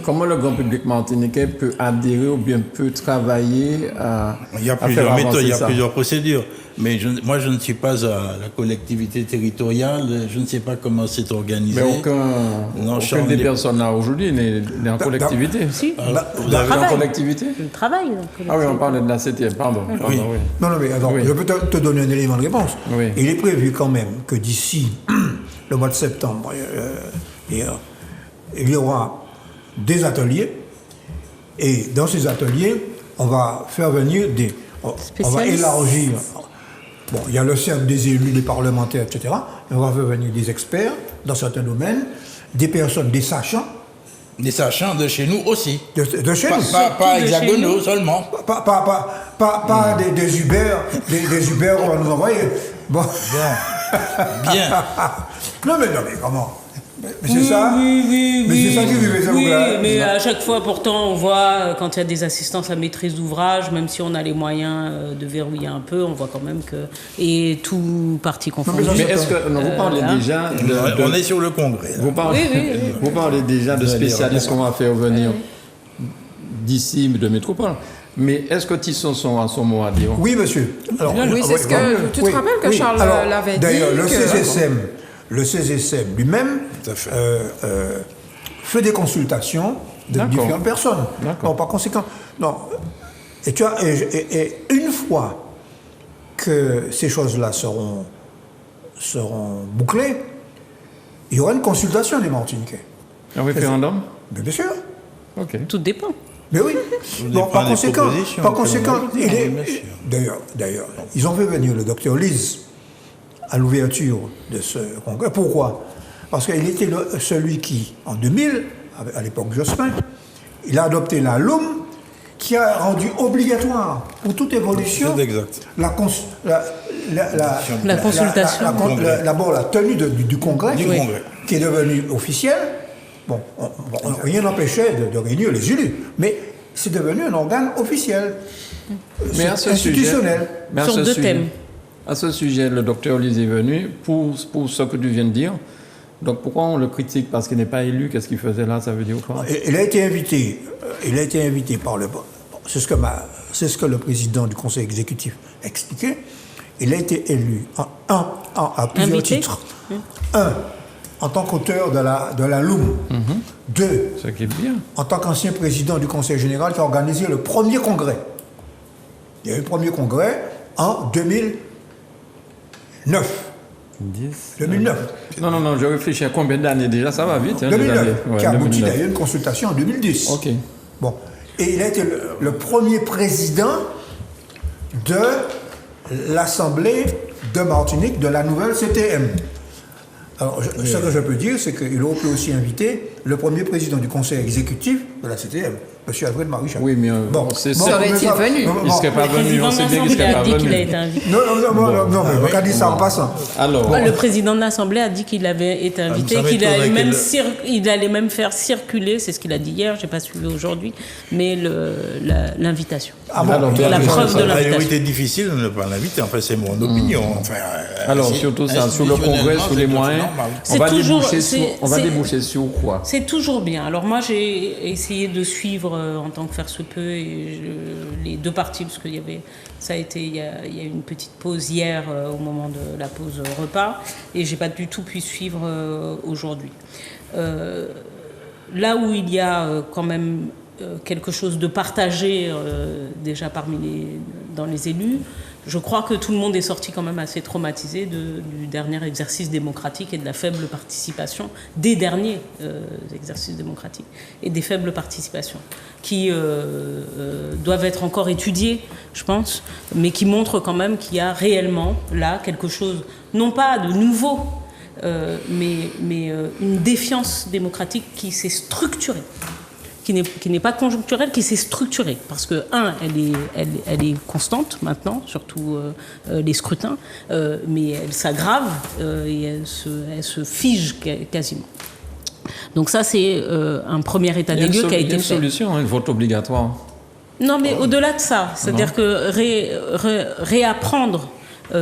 Comment le grand public martiniquais peut adhérer ou bien peut travailler à Il y a plusieurs méthodes, il y a plusieurs procédures. Mais moi, je ne suis pas à la collectivité territoriale, je ne sais pas comment c'est organisé. Mais aucune des personnes là aujourd'hui n'est en collectivité. Si. Vous avez en collectivité? Je travaille en collectivité. Ah oui, on parlait de la CTM, pardon. Oui. Oui. Non, mais attends, je peux te donner un élément de réponse. Oui. Il est prévu quand même que d'ici le mois de septembre, il y aura des ateliers. Et dans ces ateliers, on va faire venir on va élargir. Bon, il y a le cercle des élus, des parlementaires, etc. Et on va faire venir des experts dans certains domaines, des personnes, des sachants. Des sachants de chez nous aussi. De chez nous. Pas hexagonaux seulement. Pas des Uber, des Uber qu'on va nous envoyer. Bon. Bien. Non mais comment? Mais c'est ça. Oui. Mais c'est ça qui vivait ça. Oui, mais à chaque fois, pourtant, on voit quand il y a des assistances à maîtrise d'ouvrage, même si on a les moyens de verrouiller un peu, on voit quand même que et tout parti confondu. Mais est-ce que vous parlez déjà on est sur le Congrès. Vous parlez déjà de spécialistes qu'on va faire venir d'ici de métropole. Mais est-ce que Tisson sont à son mot à dire? Oui, monsieur. Alors, oui, c'est ce que tu te rappelles que Charles l'avait dit. D'ailleurs, le CGSM lui-même fait des consultations de différentes personnes. Non, par conséquent, non. Et tu vois, et une fois que ces choses-là seront bouclées, il y aura une consultation des Martiniquais. Un référendum? Mais bien sûr. Ok. Tout dépend. Mais oui. Bon, par conséquent, d'ailleurs, ils ont fait venir le docteur Lise à l'ouverture de ce congrès. Pourquoi? Parce qu'il était celui qui, en 2000, à l'époque Jospin, il a adopté la LOM qui a rendu obligatoire pour toute évolution la consultation. D'abord la tenue du congrès, qui est devenu officiel. Bon, rien n'empêchait de réunir les élus, mais c'est devenu un organe officiel, institutionnel. Sur deux thèmes. À ce sujet, le docteur Lise est venu pour ce que tu viens de dire. Donc pourquoi on le critique? Parce qu'il n'est pas élu. Qu'est-ce qu'il faisait là? Ça veut dire quoi? Il a été invité. Par le... C'est ce que le président du conseil exécutif a expliqué. Il a été élu à plusieurs titres. Un, en tant qu'auteur de la LOM. Deux, ce qui est bien. En tant qu'ancien président du conseil général qui a organisé le premier congrès. Il y a eu le premier congrès en 2009. 2009. Non, je réfléchis à combien d'années déjà, ça va vite. 2009, qui a abouti d'ailleurs une consultation en 2010. Ok. Bon. Et il a été le premier président de l'Assemblée de Martinique de la nouvelle CTM. Alors, ce que je peux dire, c'est qu'il aurait pu aussi inviter le premier président du conseil exécutif de la CTM, M. Alfred Marichal. Oui, mais serait-il venu? Il ne serait pas venu, on sait bien qu'il ne serait pas venu. Non, mais on a dit ça en passant. Alors, le président de l'Assemblée a dit qu'il avait été invité, qu'il allait même faire circuler, c'est ce qu'il a dit hier, je n'ai pas suivi aujourd'hui, mais l'invitation. Ah bon, la preuve de l'invitation. Il était difficile de ne pas l'inviter, enfin c'est mon opinion. Alors surtout ça, sur le congrès, sur les moyens, on va déboucher sur quoi? C'est toujours bien. Alors moi j'ai essayé de suivre en tant que faire se peut les deux parties, parce qu'il y avait, il y a eu une petite pause hier au moment de la pause repas, et j'ai pas du tout pu suivre aujourd'hui. Là où il y a quand même quelque chose de partagé déjà dans les élus, je crois que tout le monde est sorti quand même assez traumatisé du dernier exercice démocratique et de la faible participation, des derniers exercices démocratiques et des faibles participations qui doivent être encore étudiées, je pense, mais qui montrent quand même qu'il y a réellement là quelque chose, non pas de nouveau, mais une défiance démocratique qui s'est structurée. Qui n'est pas conjoncturelle, qui s'est structurée. Parce que, elle est constante maintenant, surtout les scrutins, mais elle s'aggrave et elle se fige quasiment. Donc ça, c'est un premier état des lieux qui a été fait. Il y a une solution, un vote obligatoire. Non, mais au-delà de ça, c'est-à-dire que réapprendre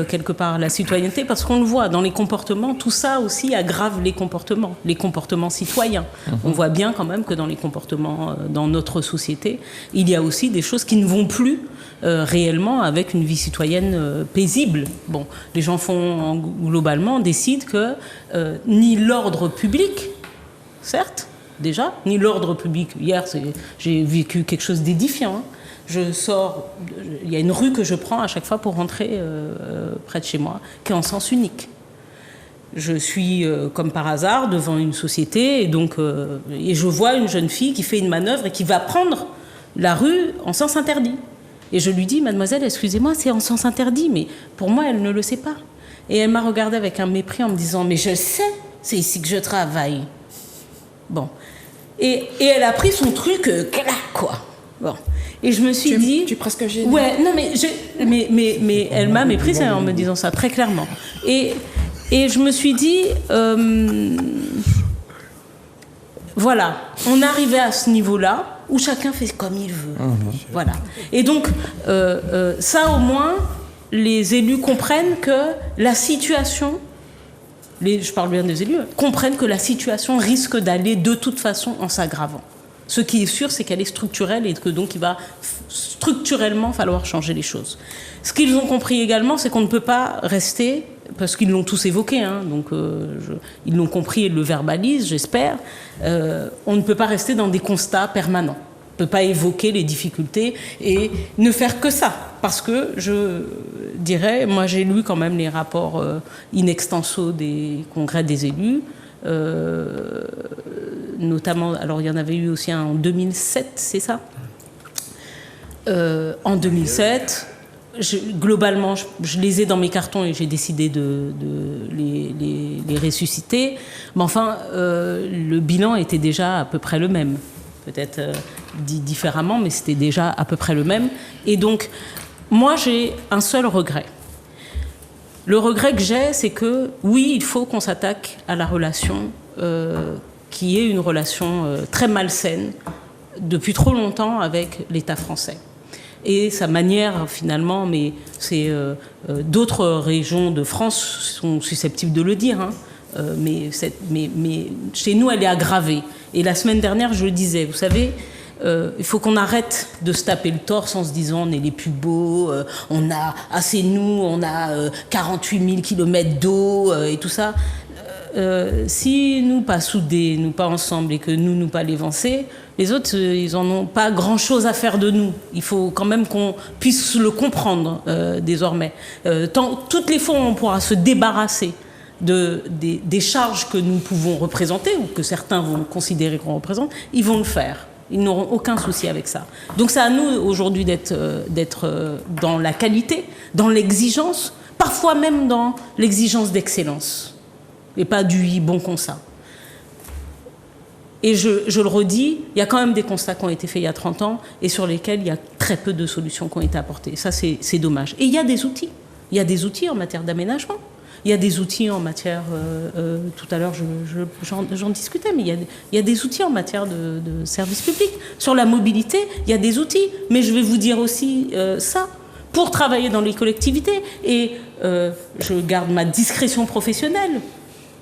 quelque part la citoyenneté, parce qu'on le voit dans les comportements, tout ça aussi aggrave les comportements citoyens. On voit bien quand même que dans les comportements dans notre société, il y a aussi des choses qui ne vont plus réellement avec une vie citoyenne paisible. Bon, les gens globalement décident que ni l'ordre public, certes, déjà, ni l'ordre public. Hier, j'ai vécu quelque chose d'édifiant. Hein. Je sors, il y a une rue que je prends à chaque fois pour rentrer près de chez moi, qui est en sens unique. Je suis, comme par hasard, devant une société, et je vois une jeune fille qui fait une manœuvre et qui va prendre la rue en sens interdit. Et je lui dis, mademoiselle, excusez-moi, c'est en sens interdit, mais pour moi, elle ne le sait pas. Et elle m'a regardé avec un mépris en me disant, mais je sais, c'est ici que je travaille. Bon. Et elle a pris son truc, quoi. Bon. Et je me suis dit... Tu es presque gênée. Ouais, non, mais elle m'a méprise en me disant ça, très clairement. Et je me suis dit... voilà, on arrivait à ce niveau-là où chacun fait comme il veut. Voilà. Et donc, ça au moins, les élus comprennent que la situation... je parle bien des élus, comprennent que la situation risque d'aller de toute façon en s'aggravant. Ce qui est sûr, c'est qu'elle est structurelle et que donc il va structurellement falloir changer les choses. Ce qu'ils ont compris également, c'est qu'on ne peut pas rester, parce qu'ils l'ont tous évoqué, hein, donc ils l'ont compris et le verbalisent, j'espère, on ne peut pas rester dans des constats permanents. On ne peut pas évoquer les difficultés et ne faire que ça. Parce que, je dirais, moi j'ai lu quand même les rapports in extenso des congrès des élus, notamment, alors il y en avait eu aussi un en 2007, c'est ça ? En 2007, globalement, je les ai dans mes cartons et j'ai décidé de les ressusciter. Mais enfin, le bilan était déjà à peu près le même. Peut-être dit différemment, mais c'était déjà à peu près le même. Et donc, moi, j'ai un seul regret. Le regret que j'ai, c'est que, oui, il faut qu'on s'attaque à la relation qui est une relation très malsaine depuis trop longtemps avec l'État français. Et sa manière, finalement, mais c'est d'autres régions de France sont susceptibles de le dire, hein, mais chez nous, elle est aggravée. Et la semaine dernière, je le disais, vous savez, il faut qu'on arrête de se taper le torse en se disant on est les plus beaux, on a assez nous, on a 48 000 kilomètres d'eau et tout ça. Si nous pas soudés, nous pas ensemble et que nous pas l'évancer, les autres, ils en ont pas grand-chose à faire de nous. Il faut quand même qu'on puisse le comprendre désormais. Toutes les fois où on pourra se débarrasser des charges que nous pouvons représenter ou que certains vont considérer qu'on représente, ils vont le faire. Ils n'auront aucun souci avec ça. Donc c'est à nous aujourd'hui d'être dans la qualité, dans l'exigence, parfois même dans l'exigence d'excellence, et pas du bon constat. Et je le redis, il y a quand même des constats qui ont été faits il y a 30 ans et sur lesquels il y a très peu de solutions qui ont été apportées. Ça, c'est dommage. Et il y a des outils. Il y a des outils en matière d'aménagement. Il y a des outils en matière, tout à l'heure j'en discutais, mais il y a des outils en matière de services publics. Sur la mobilité, il y a des outils, mais je vais vous dire aussi ça, pour travailler dans les collectivités, et je garde ma discrétion professionnelle,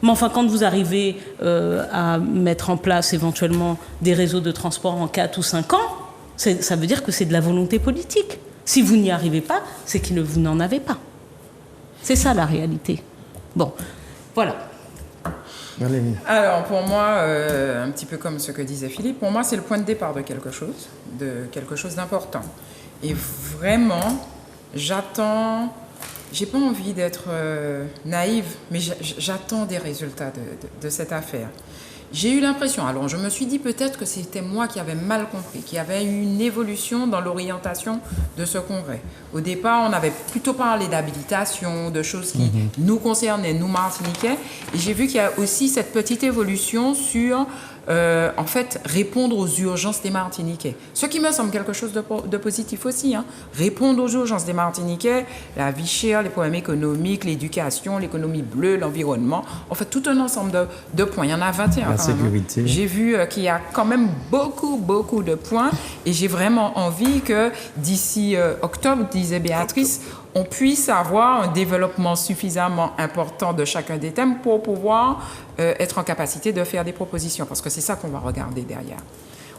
mais enfin quand vous arrivez à mettre en place éventuellement des réseaux de transport en 4 ou 5 ans, ça veut dire que c'est de la volonté politique. Si vous n'y arrivez pas, c'est que vous n'en avez pas. C'est ça la réalité. Bon, voilà. Alors pour moi, un petit peu comme ce que disait Philippe, pour moi c'est le point de départ de quelque chose d'important. Et vraiment, J'attends, j'ai pas envie d'être naïve, mais j'attends des résultats de cette affaire. J'ai eu l'impression, alors je me suis dit peut-être que c'était moi qui avais mal compris, qu'il y avait eu une évolution dans l'orientation de ce congrès. Au départ, on avait plutôt parlé d'habilitation, de choses qui nous concernaient, nous Martiniquais, et j'ai vu qu'il y a aussi cette petite évolution sur, en fait, répondre aux urgences des Martiniquais. Ce qui me semble quelque chose de positif aussi, hein. Répondre aux urgences des Martiniquais, la vie chère, les problèmes économiques, l'éducation, l'économie bleue, l'environnement, en fait, tout un ensemble de points. Il y en a 21. La sécurité. J'ai vu qu'il y a quand même beaucoup de points et j'ai vraiment envie que d'ici octobre, disait Béatrice, on puisse avoir un développement suffisamment important de chacun des thèmes pour pouvoir être en capacité de faire des propositions, parce que c'est ça qu'on va regarder derrière.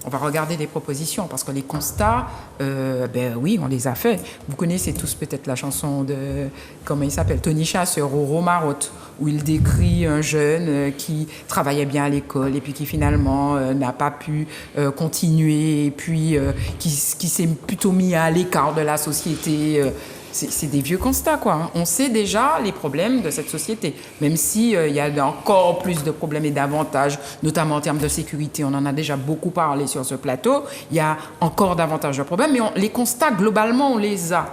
On va regarder des propositions, parce que les constats, ben oui, on les a faits. Vous connaissez tous peut-être la chanson de, comment il s'appelle, Tony Chasseur, Roro Marotte, où il décrit un jeune qui travaillait bien à l'école et puis qui finalement n'a pas pu continuer et puis qui s'est plutôt mis à l'écart de la société. C'est des vieux constats, quoi. On sait déjà les problèmes de cette société, même si il y a encore plus de problèmes et d'avantages, notamment en termes de sécurité. On en a déjà beaucoup parlé sur ce plateau. Il y a encore davantage de problèmes, mais les constats, globalement, on les a.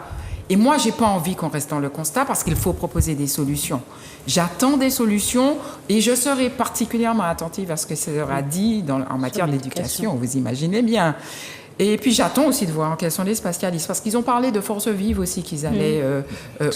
Et moi, j'ai pas envie qu'on reste dans le constat parce qu'il faut proposer des solutions. J'attends des solutions et je serai particulièrement attentive à ce que sera dit en matière d'éducation. Vous imaginez bien. Et puis j'attends aussi de voir quels sont les spécialistes, parce qu'ils ont parlé de forces vives aussi qu'ils allaient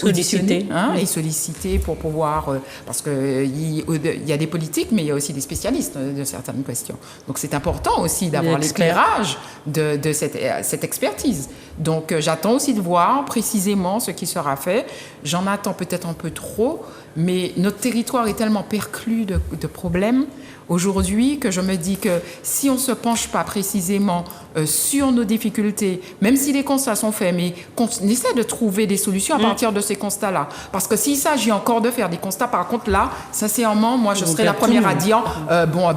auditionner et solliciter pour pouvoir, parce qu'il y a des politiques, mais il y a aussi des spécialistes de certaines questions. Donc c'est important aussi d'avoir l'éclairage de cette expertise. Donc j'attends aussi de voir précisément ce qui sera fait. J'en attends peut-être un peu trop, mais notre territoire est tellement perclus de problèmes aujourd'hui que je me dis que si on ne se penche pas précisément sur nos difficultés, même si les constats sont faits, mais qu'on essaie de trouver des solutions à partir de ces constats-là. Parce que s'il s'agit encore de faire des constats, par contre là, sincèrement, moi je serai la première à dire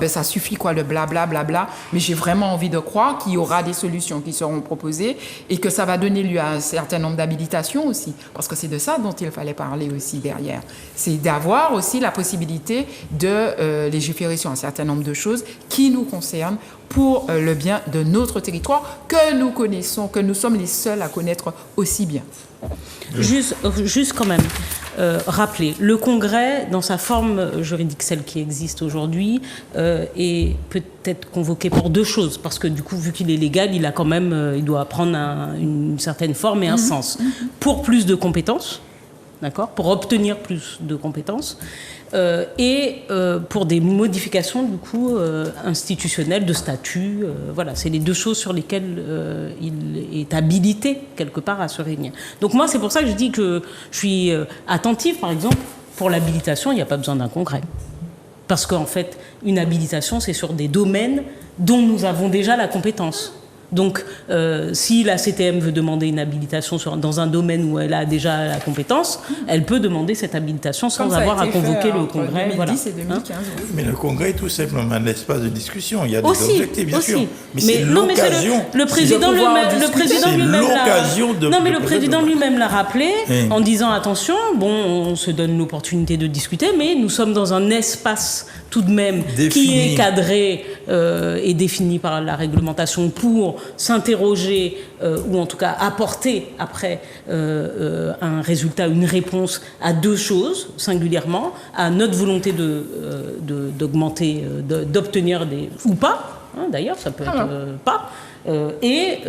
ça suffit quoi, le blabla, mais j'ai vraiment envie de croire qu'il y aura des solutions qui seront proposées et que ça va donner lieu à un certain nombre d'habilitations aussi, parce que c'est de ça dont il fallait parler aussi derrière. C'est d'avoir aussi la possibilité de légiférer sur un certain nombre de choses qui nous concernent pour le bien de notre territoire que nous connaissons, que nous sommes les seuls à connaître aussi bien. Juste quand même, rappeler, le Congrès, dans sa forme juridique, celle qui existe aujourd'hui, est peut-être convoqué pour deux choses, parce que du coup, vu qu'il est légal, il a quand même, il doit prendre une certaine forme et un sens. Pour plus de compétences, d'accord, pour obtenir plus de compétences, et pour des modifications du coup institutionnelles de statut. Voilà, c'est les deux choses sur lesquelles il est habilité quelque part à se réunir. Donc moi, c'est pour ça que je dis que je suis attentive, par exemple, pour l'habilitation, il n'y a pas besoin d'un congrès. Parce qu'en fait, une habilitation, c'est sur des domaines dont nous avons déjà la compétence. Donc, si la CTM veut demander une habilitation dans un domaine où elle a déjà la compétence, elle peut demander cette habilitation sans avoir à convoquer le Congrès. 2010 et 2015. Mais le Congrès est tout simplement un espace de discussion. Il y a des objectifs, bien sûr. Mais c'est l'occasion. Le président lui-même l'a rappelé en disant attention, on se donne l'opportunité de discuter, mais nous sommes dans un espace tout de même qui est cadré et défini par la réglementation pour s'interroger ou en tout cas apporter après un résultat, une réponse à deux choses singulièrement, à notre volonté d'augmenter, d'obtenir des ou pas, d'ailleurs ça peut être pas. Et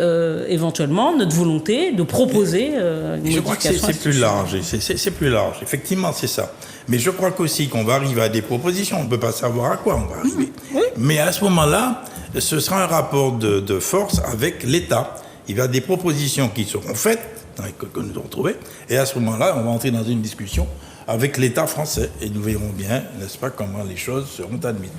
éventuellement notre volonté de proposer une je crois que c'est plus large, c'est plus large, effectivement c'est ça. Mais je crois qu'aussi qu'on va arriver à des propositions, on ne peut pas savoir à quoi on va arriver. Mais à ce moment-là, ce sera un rapport de force avec l'État. Il y a des propositions qui seront faites, que nous avons trouvées, et à ce moment-là, on va entrer dans une discussion avec l'État français. Et nous verrons bien, n'est-ce pas, comment les choses seront admises.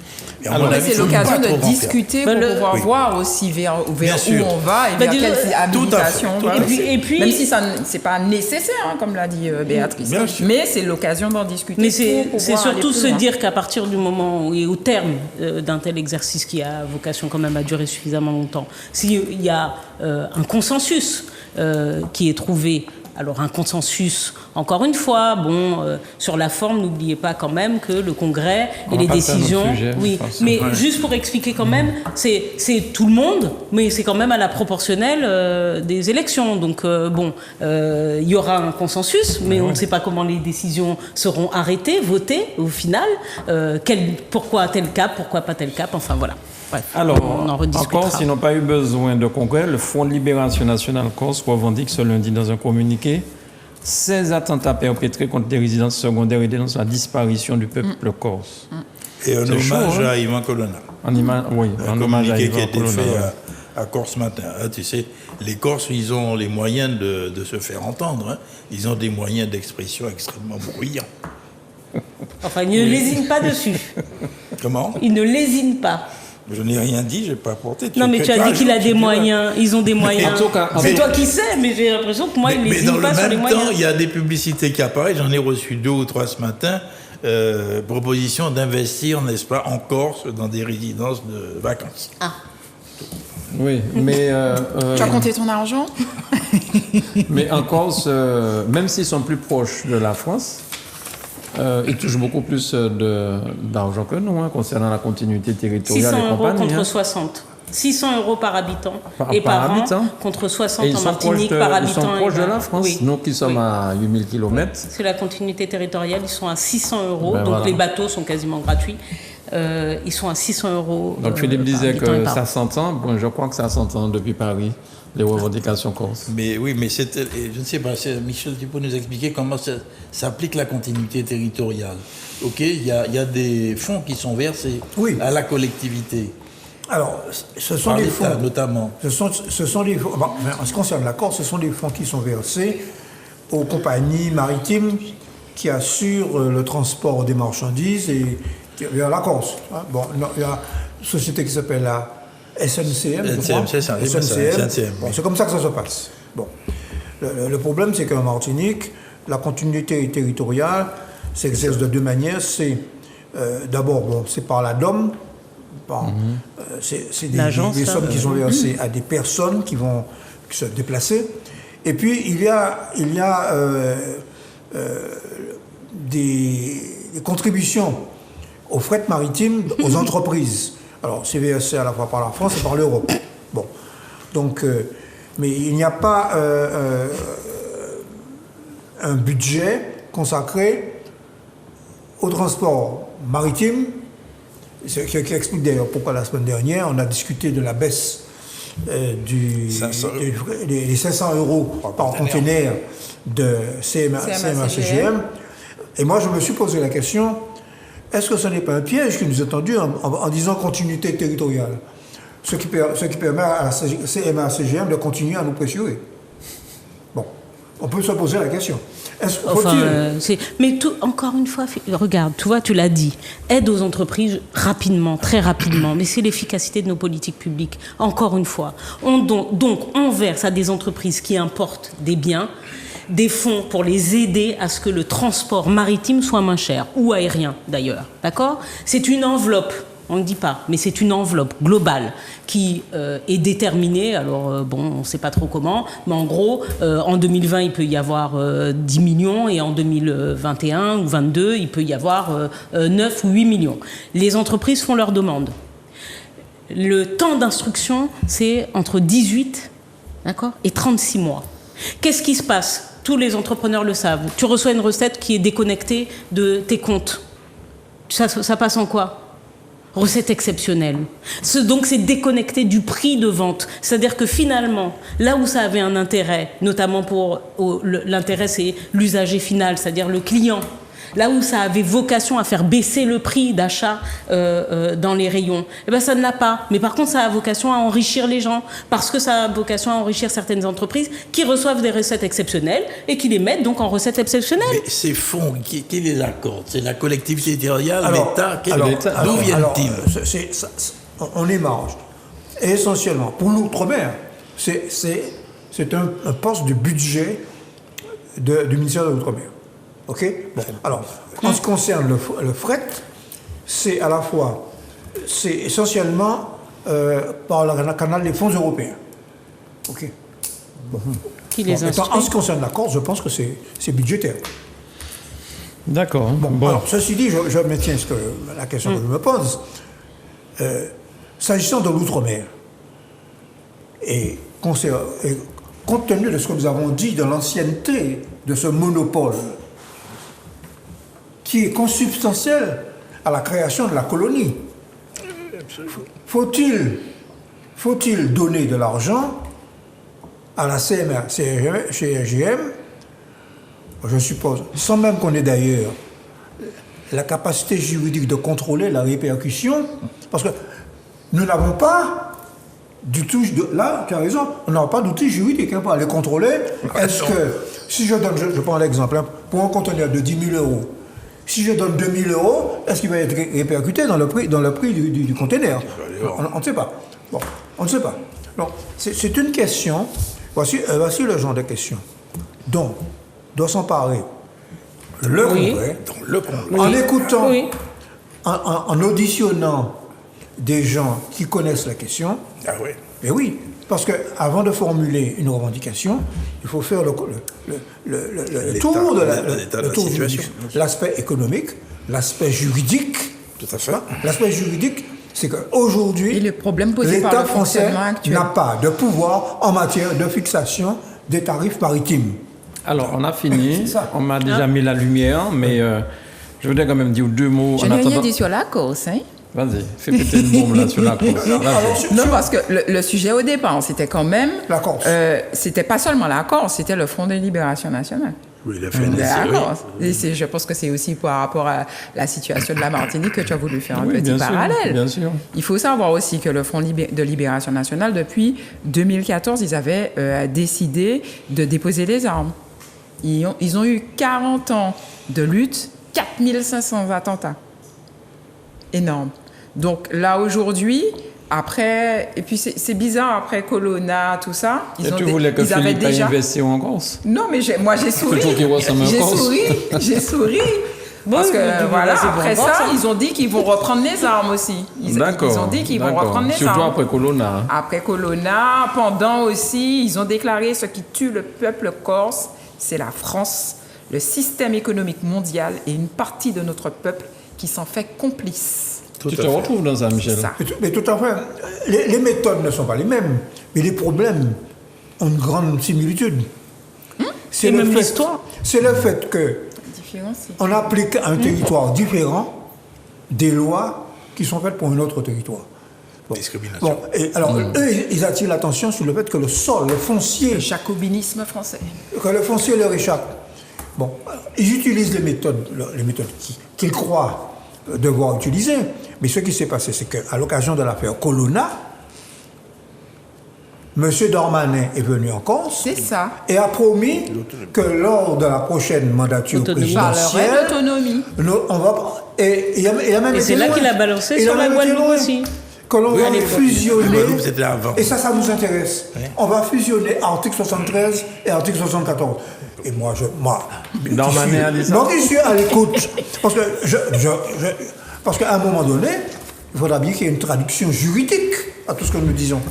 Alors, c'est l'occasion de discuter pour pouvoir voir aussi vers où on va et vers quelle habilitation on va. Et puis, même si ça n'est pas nécessaire, comme l'a dit Béatrice. Mais c'est l'occasion d'en discuter. Mais c'est surtout se dire qu'à partir du moment et au terme d'un tel exercice qui a vocation quand même à durer suffisamment longtemps, s'il y a un consensus qui est trouvé alors un consensus, encore une fois, sur la forme, n'oubliez pas quand même que le Congrès et les décisions... Oui, mais juste pour expliquer quand même, c'est tout le monde, mais c'est quand même à la proportionnelle des élections. Donc il y aura un consensus, mais on ne sait pas comment les décisions seront arrêtées, votées au final. Pourquoi tel cap, pourquoi pas tel cap, enfin voilà. Bref, alors, on en rediscutera. encore, s'ils n'ont pas eu besoin de congrès, le Front de Libération Nationale Corse revendique ce lundi dans un communiqué 16 attentats perpétrés contre des résidences secondaires et dénonce la disparition du peuple corse. Et un hommage à Yvan Colonna. Oui, un hommage à Yvan qui a été Colonna. fait à Corse Matin. Tu sais, les Corses, ils ont les moyens de se faire entendre. Hein. Ils ont des moyens d'expression extrêmement bruyants. Enfin, ils ne lésinent pas dessus. Comment ? Ils ne lésinent pas. Je n'ai rien dit, je n'ai pas apporté. Non, mais tu as dit qu'il a des moyens. Ils ont des moyens. En tout cas, c'est toi qui sais, mais j'ai l'impression que moi, ils ne lésinent pas sur les moyens. Mais dans le même temps, il y a des publicités qui apparaissent. J'en ai reçu 2 ou 3 ce matin. Proposition d'investir, n'est-ce pas, en Corse, dans des résidences de vacances. Ah. Oui, mais... Tu as compté ton argent? Mais en Corse, même s'ils sont plus proches de la France, ils touchent beaucoup plus d'argent que nous, hein, concernant la continuité territoriale 600 et euros compagnie. contre hein. 60. 600 euros par habitant Par par habitant. an contre 60 Et ils en sont Martinique proches par habitant. Ils sont proches de la France, Oui. nous qui sommes à 8000 km. C'est la continuité territoriale, ils sont à 600 euros, Ben donc voilà. les bateaux sont quasiment gratuits. Ils sont à 600 euros. Donc Philippe disait par habitant et que par ça an. s'entend. Bon, je crois que ça s'entend depuis Paris, les revendications corses. Mais oui, mais je ne sais pas, Michel, tu peux nous expliquer comment s'applique la continuité territoriale. Ok, il y a des fonds qui sont versés à la collectivité. Alors, ce sont Par des l'État, fonds. notamment. Ce sont des fonds. En ce qui concerne la Corse, ce sont des fonds qui sont versés aux compagnies maritimes qui assurent le transport des marchandises et vers la Corse. Hein. Bon, il y a une société qui s'appelle la SNCM. C'est ça, SNCM. Bon, c'est comme ça que ça se passe. Bon. Le problème, c'est qu'en Martinique, la continuité territoriale s'exerce de 2 manières. C'est d'abord, c'est par la DOM. C'est des sommes qui sont versées à des personnes qui vont se déplacer. Et puis, il y a des contributions au fret maritime aux entreprises. Alors, c'est versé à la fois par la France et par l'Europe. Bon. Donc, mais il n'y a pas un budget consacré au transport maritime, ce qui explique d'ailleurs pourquoi la semaine dernière, on a discuté de la baisse des 500 euros par conteneur de CMA-CGM. Et moi, je me suis posé la question, est-ce que ce n'est pas un piège qui nous est tendu en disant continuité territoriale, ce qui permet à la CMA-CGM de continuer à nous pressurer? Bon, on peut se poser la question. Mais encore une fois, regarde, tu vois, tu l'as dit, aide aux entreprises rapidement, très rapidement, mais c'est l'efficacité de nos politiques publiques. Encore une fois, donc on verse à des entreprises qui importent des biens, des fonds pour les aider à ce que le transport maritime soit moins cher, ou aérien d'ailleurs, d'accord ? C'est une enveloppe. On ne dit pas, mais c'est une enveloppe globale qui est déterminée. Alors, on ne sait pas trop comment, mais en gros, en 2020, il peut y avoir 10 millions et en 2021 ou 2022, il peut y avoir 9 ou 8 millions. Les entreprises font leurs demandes. Le temps d'instruction, c'est entre 18 et 36 mois. Qu'est-ce qui se passe ? Tous les entrepreneurs le savent. Tu reçois une recette qui est déconnectée de tes comptes. Ça passe en quoi ? Recette exceptionnelle. Donc c'est déconnecté du prix de vente. C'est-à-dire que finalement, là où ça avait un intérêt, notamment l'intérêt c'est l'usager final, c'est-à-dire le client, là où ça avait vocation à faire baisser le prix d'achat dans les rayons, eh ben ça ne l'a pas. Mais par contre, ça a vocation à enrichir les gens, parce que ça a vocation à enrichir certaines entreprises qui reçoivent des recettes exceptionnelles et qui les mettent donc en recettes exceptionnelles. Mais ces fonds, qui les accorde ? C'est la collectivité territoriale, l'État ? D'où viennent-ils ? On émarge. Et essentiellement, pour l'outre-mer, c'est un poste du budget du ministère de l'Outre-mer. OK ? Bon, alors, en ce qui concerne le fret, c'est à la fois, c'est essentiellement par le canal des fonds européens. OK ? Bon. qui les Bon, instruit. en ce qui concerne la Corse, je pense que c'est budgétaire. D'accord. Bon, alors, ceci dit, je maintiens la question que je me pose. S'agissant de l'outre-mer, et compte tenu de ce que nous avons dit de l'ancienneté de ce monopole, qui est consubstantiel à la création de la colonie, faut-il donner de l'argent à la CMA, CRGM, je suppose, sans même qu'on ait d'ailleurs la capacité juridique de contrôler la répercussion, parce que nous n'avons pas du tout, là, tu as raison, on n'a pas d'outils juridiques pour aller contrôler. Est-ce que, si je donne, je prends l'exemple, pour un conteneur de 10 000 €, si je donne 2 000 €, est-ce qu'il va être répercuté dans le prix du conteneur? On ne sait pas. Bon, on ne sait pas. Donc, c'est une question, voici le genre de question dont doit s'emparer le Congrès, en écoutant, en auditionnant des gens qui connaissent la question. Ah oui. Et oui, parce qu'avant de formuler une revendication, il faut faire le tour de l'aspect économique, l'aspect juridique. Tout à fait. L'aspect juridique, c'est qu'aujourd'hui, Et le problème posé par l'État le français fonctionnement actuel. n'a pas de pouvoir en matière de fixation des tarifs maritimes. Alors, on a fini. C'est ça. On m'a déjà mis la lumière, mais je voudrais quand même dire 2 mots Je en n'ai rien attendant. dit sur la Corse, hein. Vas-y, fais péter une bombe là sur la course. Vas-y. Non, parce que le sujet au départ, c'était quand même... La Corse. C'était pas seulement la Corse, c'était le Front de libération nationale. Oui, il a fait De la oui. Corse. Et je pense que c'est aussi par rapport à la situation de la Martinique que tu as voulu faire un Oui, petit bien sûr, parallèle. bien sûr. Il faut savoir aussi que le Front de libération nationale, depuis 2014, ils avaient décidé de déposer les armes. Ils ont eu 40 ans de lutte, 4500 attentats. Énorme. Donc là, aujourd'hui, après... Et puis c'est bizarre, après Colonna, tout ça... Et tu voulais que Philippe ait investi en Corse? Non, mais moi j'ai souri. Plutôt qu'il ressemble à Corse. J'ai souri. Bon, Parce que voilà, c'est bon après encore, ça, ils ont dit qu'ils vont reprendre les armes aussi. Ils ont dit qu'ils vont reprendre les Surtout armes. après Colonna. Après Colonna, pendant aussi, ils ont déclaré ce qui tue le peuple corse, c'est la France, le système économique mondial et une partie de notre peuple qui s'en fait complice. Tu te retrouves dans ça, Michel? Ça. Mais tout à fait. Les méthodes ne sont pas les mêmes, mais les problèmes ont une grande similitude. C'est même l'histoire. C'est le fait que Différencié. on applique à un territoire différent des lois qui sont faites pour un autre territoire. Discrimination. Bon, et alors, eux, ils attirent l'attention sur le fait que le sol, le foncier, Le jacobinisme français. que le foncier leur échappe. Bon, ils utilisent les méthodes qu'ils croient devoir utiliser. Mais ce qui s'est passé, c'est qu'à l'occasion de l'affaire Colonna, M. Darmanin est venu en Corse C'est ça. et a promis que lors de la prochaine mandature Autonomie. présidentielle, Parlerait d'autonomie. on va... Et il a même Et été c'est là loin. qu'il a balancé Il sur a la même été Guadeloupe loin. aussi. Que l'on va à l'époque. fusionner. La Guadeloupe, c'était avant. Et ça nous intéresse. Ouais. On va fusionner article 73 et article 74. Et moi, Darmanin a dit ça. donc, je suis à l'écoute. Parce que parce qu'à un moment donné, il faudra bien qu'il y ait une traduction juridique à tout ce que nous disons.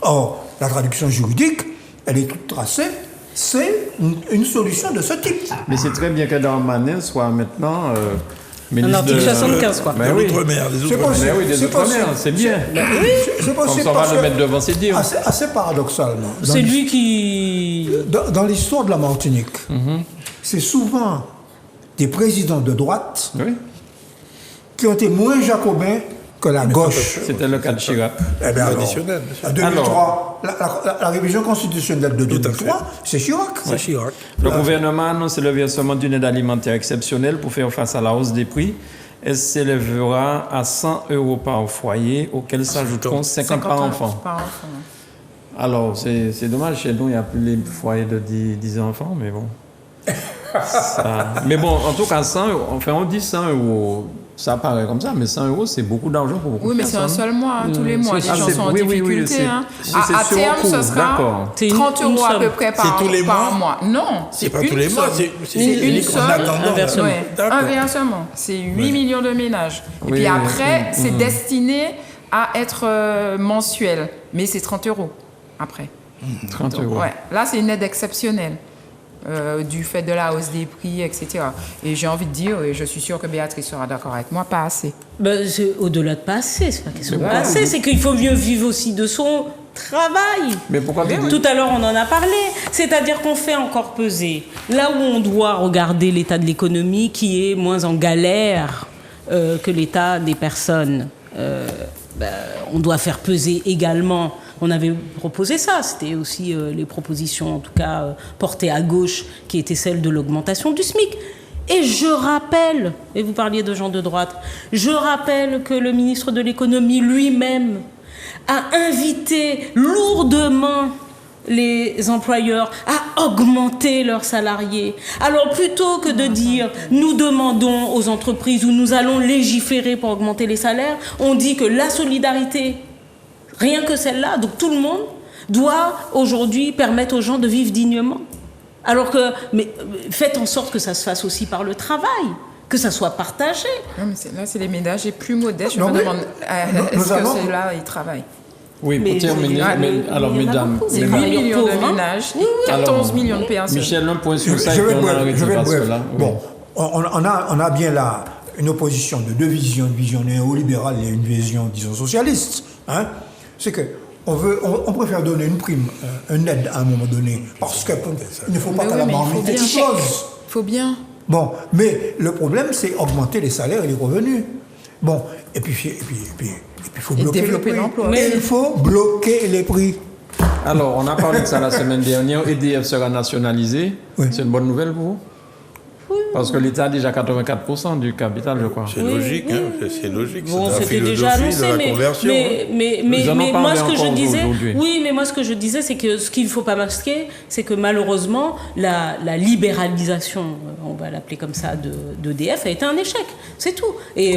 Or, la traduction juridique, elle est toute tracée. C'est une solution de ce type. Mais c'est très bien que Darmanin soit maintenant ministre article 75, quoi. Ben oui. L'outre-mer, les C'est outre-mer. possible. Ben oui, des C'est Outre-mer, possible. c'est bien. C'est Comme possible ça, on va parce le que mettre devant ses dires. assez paradoxalement. C'est lui qui... Dans l'histoire de la Martinique, c'est souvent des présidents de droite Oui, qui ont été moins jacobins que la gauche. c'était le cas de Chirac. Eh bien, alors, Traditionnel, bien sûr. en 2003, la révision constitutionnelle de Tout à 2003, c'est Chirac. C'est Chirac. Le gouvernement a annoncé le versement d'une aide alimentaire exceptionnelle pour faire face à la hausse des prix. Elle s'élèvera à 100 € par foyer, auquel s'ajouteront 50 par enfant. Par enfant. Alors, c'est dommage, chez nous, il n'y a plus les foyers de 10 enfants, mais bon. Mais bon, en tout cas, 100 €, enfin, on dit 100 €, ça paraît comme ça, mais 100 € c'est beaucoup d'argent pour beaucoup Oui, de mais c'est un personnes. seul mois, hein, tous les mois. Les Ah, gens c'est- sont en oui, difficulté. c'est- Hein. c'est À sur terme, cours, ce sera d'accord. C'est 30 une € à somme. peu près par, C'est tous les par mois mois. Non, C'est pas tous les mois, somme. c'est une en somme. attendant. Un versement. Ouais, D'accord. un versement. C'est 8 millions de ménages. Et Oui, puis oui, après, oui. c'est destiné à être mensuel. Mais c'est 30 € après. 30 Donc, euros. ouais. Là, c'est une aide exceptionnelle du fait de la hausse des prix, etc. Et j'ai envie de dire, et je suis sûre que Béatrice sera d'accord avec moi, pas assez. Ben, c'est au-delà de pas assez, c'est pas question de Mais pas pourquoi assez, vous- c'est qu'il faut mieux vivre aussi de son travail. Mais pourquoi vous dites- Tout à l'heure, on en a parlé. C'est-à-dire qu'on fait encore peser là où on doit regarder l'état de l'économie qui est moins en galère que l'état des personnes. On doit faire peser également. On avait proposé ça. C'était aussi les propositions, en tout cas portées à gauche, qui étaient celles de l'augmentation du SMIC. Et je rappelle, et vous parliez de gens de droite, je rappelle que le ministre de l'économie lui-même a invité lourdement les employeurs à augmenter leurs salariés. Alors plutôt que de dire nous demandons aux entreprises ou nous allons légiférer pour augmenter les salaires, on dit que la solidarité, rien que celle-là, donc tout le monde, doit aujourd'hui permettre aux gens de vivre dignement. Alors que, mais faites en sorte que ça se fasse aussi par le travail, que ça soit partagé. Non, mais là, c'est les ménages les plus modestes. Je Non, me mais demande, nous est-ce que avons- ceux-là, ils travaillent? Oui, Mais pour terminer, je- mais- alors il y en a mesdames, beaucoup. C'est Les 8 travailleurs millions de pauvres, hein. ménages et 14 Alors, millions de personnes. Michel, un point sur ça, Je et vais puis être on bref. arrête Je vais être parce que bref. là, oui. Bon, on a bien là une opposition de deux visions, une vision néolibérale et une vision, disons, socialiste. Hein? C'est que on préfère donner une prime, une aide à un moment donné, parce qu'il ne faut pas Mais qu'à oui, la mais il faut marmite bien. explose. Il faut bien. Bon, mais le problème, c'est augmenter les salaires et les revenus. Bon, et puis il faut Et bloquer les développer prix. l'emploi. Mais il faut bloquer les prix. Alors, on a parlé de ça la semaine dernière. EDF sera nationalisé. Oui. C'est une bonne nouvelle pour vous? Parce que l'État a déjà 84% du capital, je crois. C'est logique, hein, c'est logique. Bon, c'est la c'était déjà philosophie annoncé, de la conversion. Ils en ont mais parlé moi ce que je encore disais, aujourd'hui. oui, mais moi ce que je disais, c'est que ce qu'il ne faut pas masquer, c'est que malheureusement la libéralisation, on va l'appeler comme ça, d'EDF a été un échec, c'est tout. Et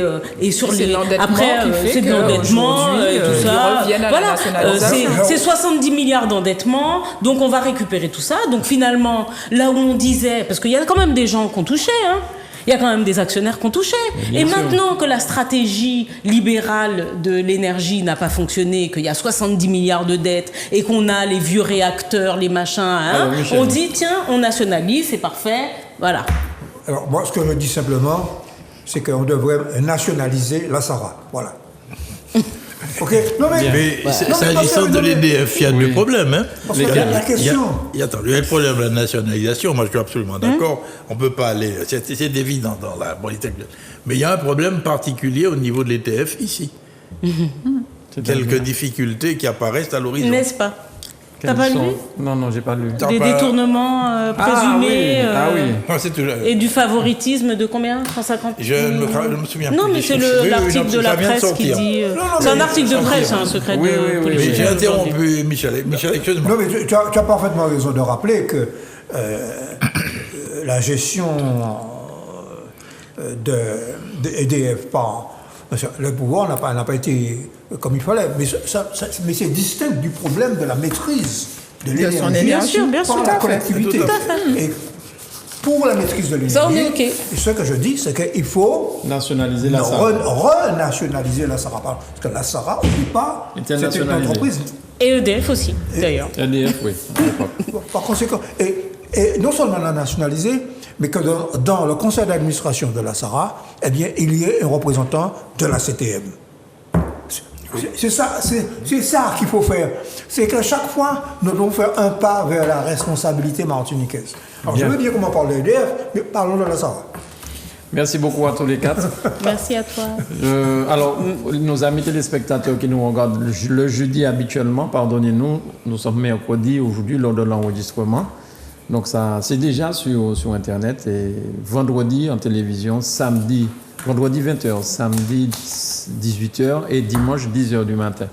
sur C'est les l'endettement après, qui fait c'est de que l'endettement aujourd'hui, et tout ils ça. reviennent à la Voilà, nationalisation. c'est 70 milliards d'endettement, donc on va récupérer tout ça. Donc finalement, là où on disait, parce qu'il y a quand même des gens qui ont touché, hein. Il y a quand même des actionnaires qui ont touché. Bien Et sûr. maintenant que la stratégie libérale de l'énergie n'a pas fonctionné, qu'il y a 70 milliards de dettes et qu'on a les vieux réacteurs, les machins, hein, Alors, Michel. on dit tiens, on nationalise, c'est parfait, voilà. Alors, moi, ce que je dis simplement, c'est qu'on devrait nationaliser la Sahara. Voilà. OK? Non, mais. Mais Non, mais s'agissant parce de que- l'EDF, il y a deux problèmes. Hein. Parce que Il y a- la question. il y a le problème de la nationalisation, moi je suis absolument d'accord, on ne peut pas aller, c'est évident dans la politique. Mais il y a un problème particulier au niveau de l'ETF ici. Quelques difficultés qui apparaissent à l'horizon. N'est-ce pas? T'as Quels pas sont- lu Non, non, j'ai pas lu. T'as des pas- détournements présumés Ah oui. Ah, c'est toujours- et du favoritisme de combien? 150 Je me souviens Non, plus mais des c'est chiffres. Oui, oui, l'article non, de la ça vient de presse qui sortir. dit. non, C'est un mais article de sortir. presse, un secret Oui, de oui, oui, politique. Mais j'ai aujourd'hui. interrompu Michel, excuse-moi. Non, mais tu as parfaitement raison de rappeler que la gestion de EDF par le pouvoir n'a pas été comme il fallait. Mais c'est distinct du problème de la maîtrise de l'énergie son énergie, bien sûr, par tout la à fait. collectivité. Tout à Et pour la maîtrise de l'énergie, Ça, on est OK. et ce que je dis, c'est qu'il faut Nationaliser la Sahara. renationaliser la Sahara. Parce que la Sahara, au départ, Était c'était une nationalisée. entreprise. Et EDF aussi, d'ailleurs. EDF, oui. à l'époque. Par conséquent, et non seulement la nationaliser, mais que dans le conseil d'administration de la Sahara, eh bien, il y ait un représentant de la CTM. C'est ça qu'il faut faire. C'est qu'à chaque fois, nous devons faire un pas vers la responsabilité martiniquaise. Alors, Bien. je veux bien qu'on parle de l'EDF, mais parlons de la Sahara. Merci beaucoup à tous les quatre. Merci à toi. Alors, nos amis téléspectateurs qui nous regardent le jeudi habituellement, pardonnez-nous, nous sommes mercredi aujourd'hui lors de l'enregistrement. Donc ça, c'est déjà sur Internet et vendredi en télévision, vendredi 20h, samedi 18h et dimanche 10h du matin.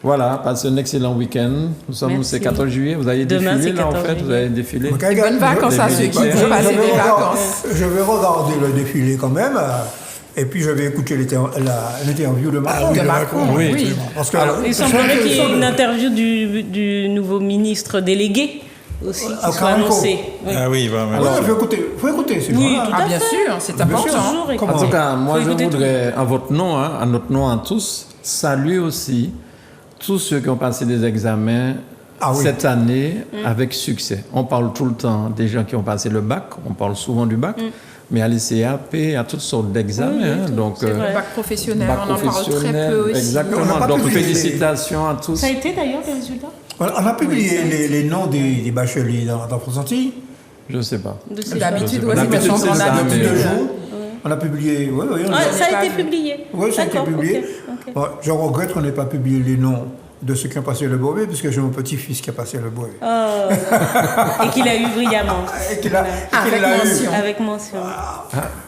Voilà, passez un excellent week-end. Nous sommes, Merci. c'est 14 juillet, vous avez Demain, défilé c'est là en 14 fait, vous juillet. avez défilé. Donc, Bonnes vacances à Les ceux qui militaires. vont passer des vacances. Je vais regarder le défilé quand même, et puis je vais écouter l'interview de Macron. oui, De de Macron, Macron, oui. oui. Parce que Il semblerait qu'il y ait une interview du nouveau ministre délégué aussi Ah, qui soit Caranco. annoncée. Oui. Ah oui, va. Ouais, faut écouter ces Oui, gens-là. tout Ah, à bien fait. sûr, c'est important. Toujours écouter. En tout cas, moi Faut je écouter voudrais, à votre nom, à notre nom à tous, saluer aussi tous ceux qui ont passé des examens Ah oui. cette année avec succès. On parle tout le temps des gens qui ont passé le bac, on parle souvent du bac, mais à l'ICAP, il y a toutes sortes d'examens. Oui, hein, donc, c'est vrai. Le bac professionnel, bac on en parle très professionnel, peu aussi. On n'a exactement. pas Donc publié félicitations à tous. Ça a été d'ailleurs les résultats On a publié les noms des bacheliers dans France Antilles. Je ne sais pas. de ces D'habitude, pas. ouais, c'est D'habitude, parce qu'on c'est ça, a Depuis mais- 2 jours. On a publié. Oui, oui. Ah, ça a pas été vu. publié. Oui, ça a été D'accord, publié. ok. Bon, je regrette qu'on n'ait pas publié les noms de ceux qui ont passé le brevet, puisque j'ai mon petit-fils qui a passé le brevet. Oh. Et qu'il a eu brillamment. Et qu'il a, Avec l'a eu. mention. Avec mention.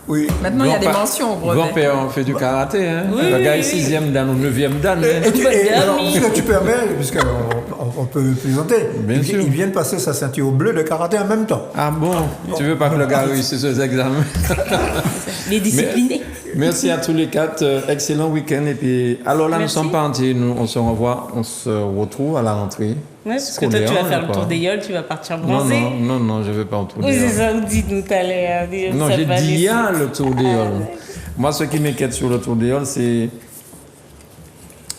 Oui. Maintenant, il y a des Grand-père- mentions au brevet. Grand-père, on fait du karaté. Hein. Oui, le gars oui, est 6e dan ou 9e dan. hein. Alors, Ami. si tu permets, puisqu'on peut plaisanter, Bien sûr. il vient de passer sa ceinture bleue de karaté en même temps. Ah bon, tu veux pas que le gars réussisse ses examens? Les disciplinés. Merci à tous les quatre. Excellent week-end. Et puis, alors là, Merci. nous sommes partis. On se revoit. On se retrouve à la rentrée. Ouais, parce que toi, tu scolaire, vas faire je le tour crois. des yoles, tu vas partir Non, bronzer. non, je ne vais pas en tour Oui, des c'est Halles. ça, dis-nous, t'allais dire. Non, ça j'ai va dit il y laisser. a le tour des Halles. Moi, ce qui m'inquiète sur le tour des Halles, c'est...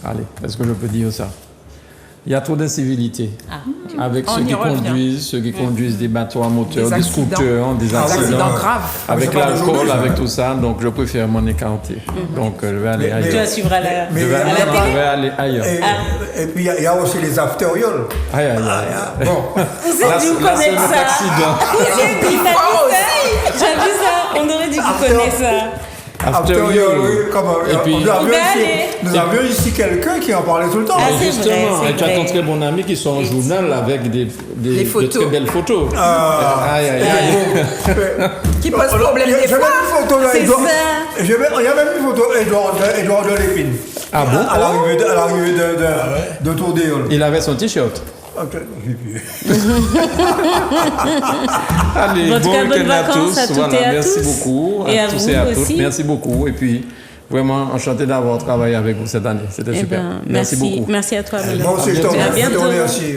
Allez, est-ce que je peux dire ça? Il y a trop d'incivilité. Avec On ceux y qui revient. conduisent des bateaux à moteur, Des des accidents. scooters, des Des accidents. accidents graves. Avec C'est pas l'alcool, d'aujourd'hui, ça. avec tout ça, donc je préfère m'en écarter. Donc je vais aller Mais- ailleurs. Tu vas suivre à la, Mais- Je vais, à la je télé. vais aller ailleurs. Et puis il y a aussi les afterioles. Aïe, aïe, aïe. Bon, Vous avez dû Là, c'est connaître notre ça. accident. T'as vu ça? J'ai vu ça. On aurait dû que tu connais ça. afterioles, oui, comme Et puis- nous avions On va ici, aller. nous avions ici quelqu'un qui en parlait tout le temps. Ah, Et c'est justement, vrai, et tu as c'est ton vrai. très bon ami qui sort en journal avec des Des photos. de très belles photos. Ah. Aïe, aïe, aïe. Qui pose Alors, problème il y a- des j'ai fois. même une photo là, C'est Edouard- ça. il y a même une photo Edouard de Lépine. Ah bon? À l'arrivée de Tour des Halles. Il avait son t-shirt. Ok, j'ai vu. Allez, En tout bon cas, bonnes week-end à vacances tous. à toutes Voilà, et à merci tous. beaucoup. Et à tous vous et à aussi. toutes. Merci beaucoup. Et puis, vraiment enchanté d'avoir travaillé avec vous cette année. C'était Eh super. ben, merci beaucoup. Merci à toi, Mélanie. Moi aussi, je te À bientôt. remercie.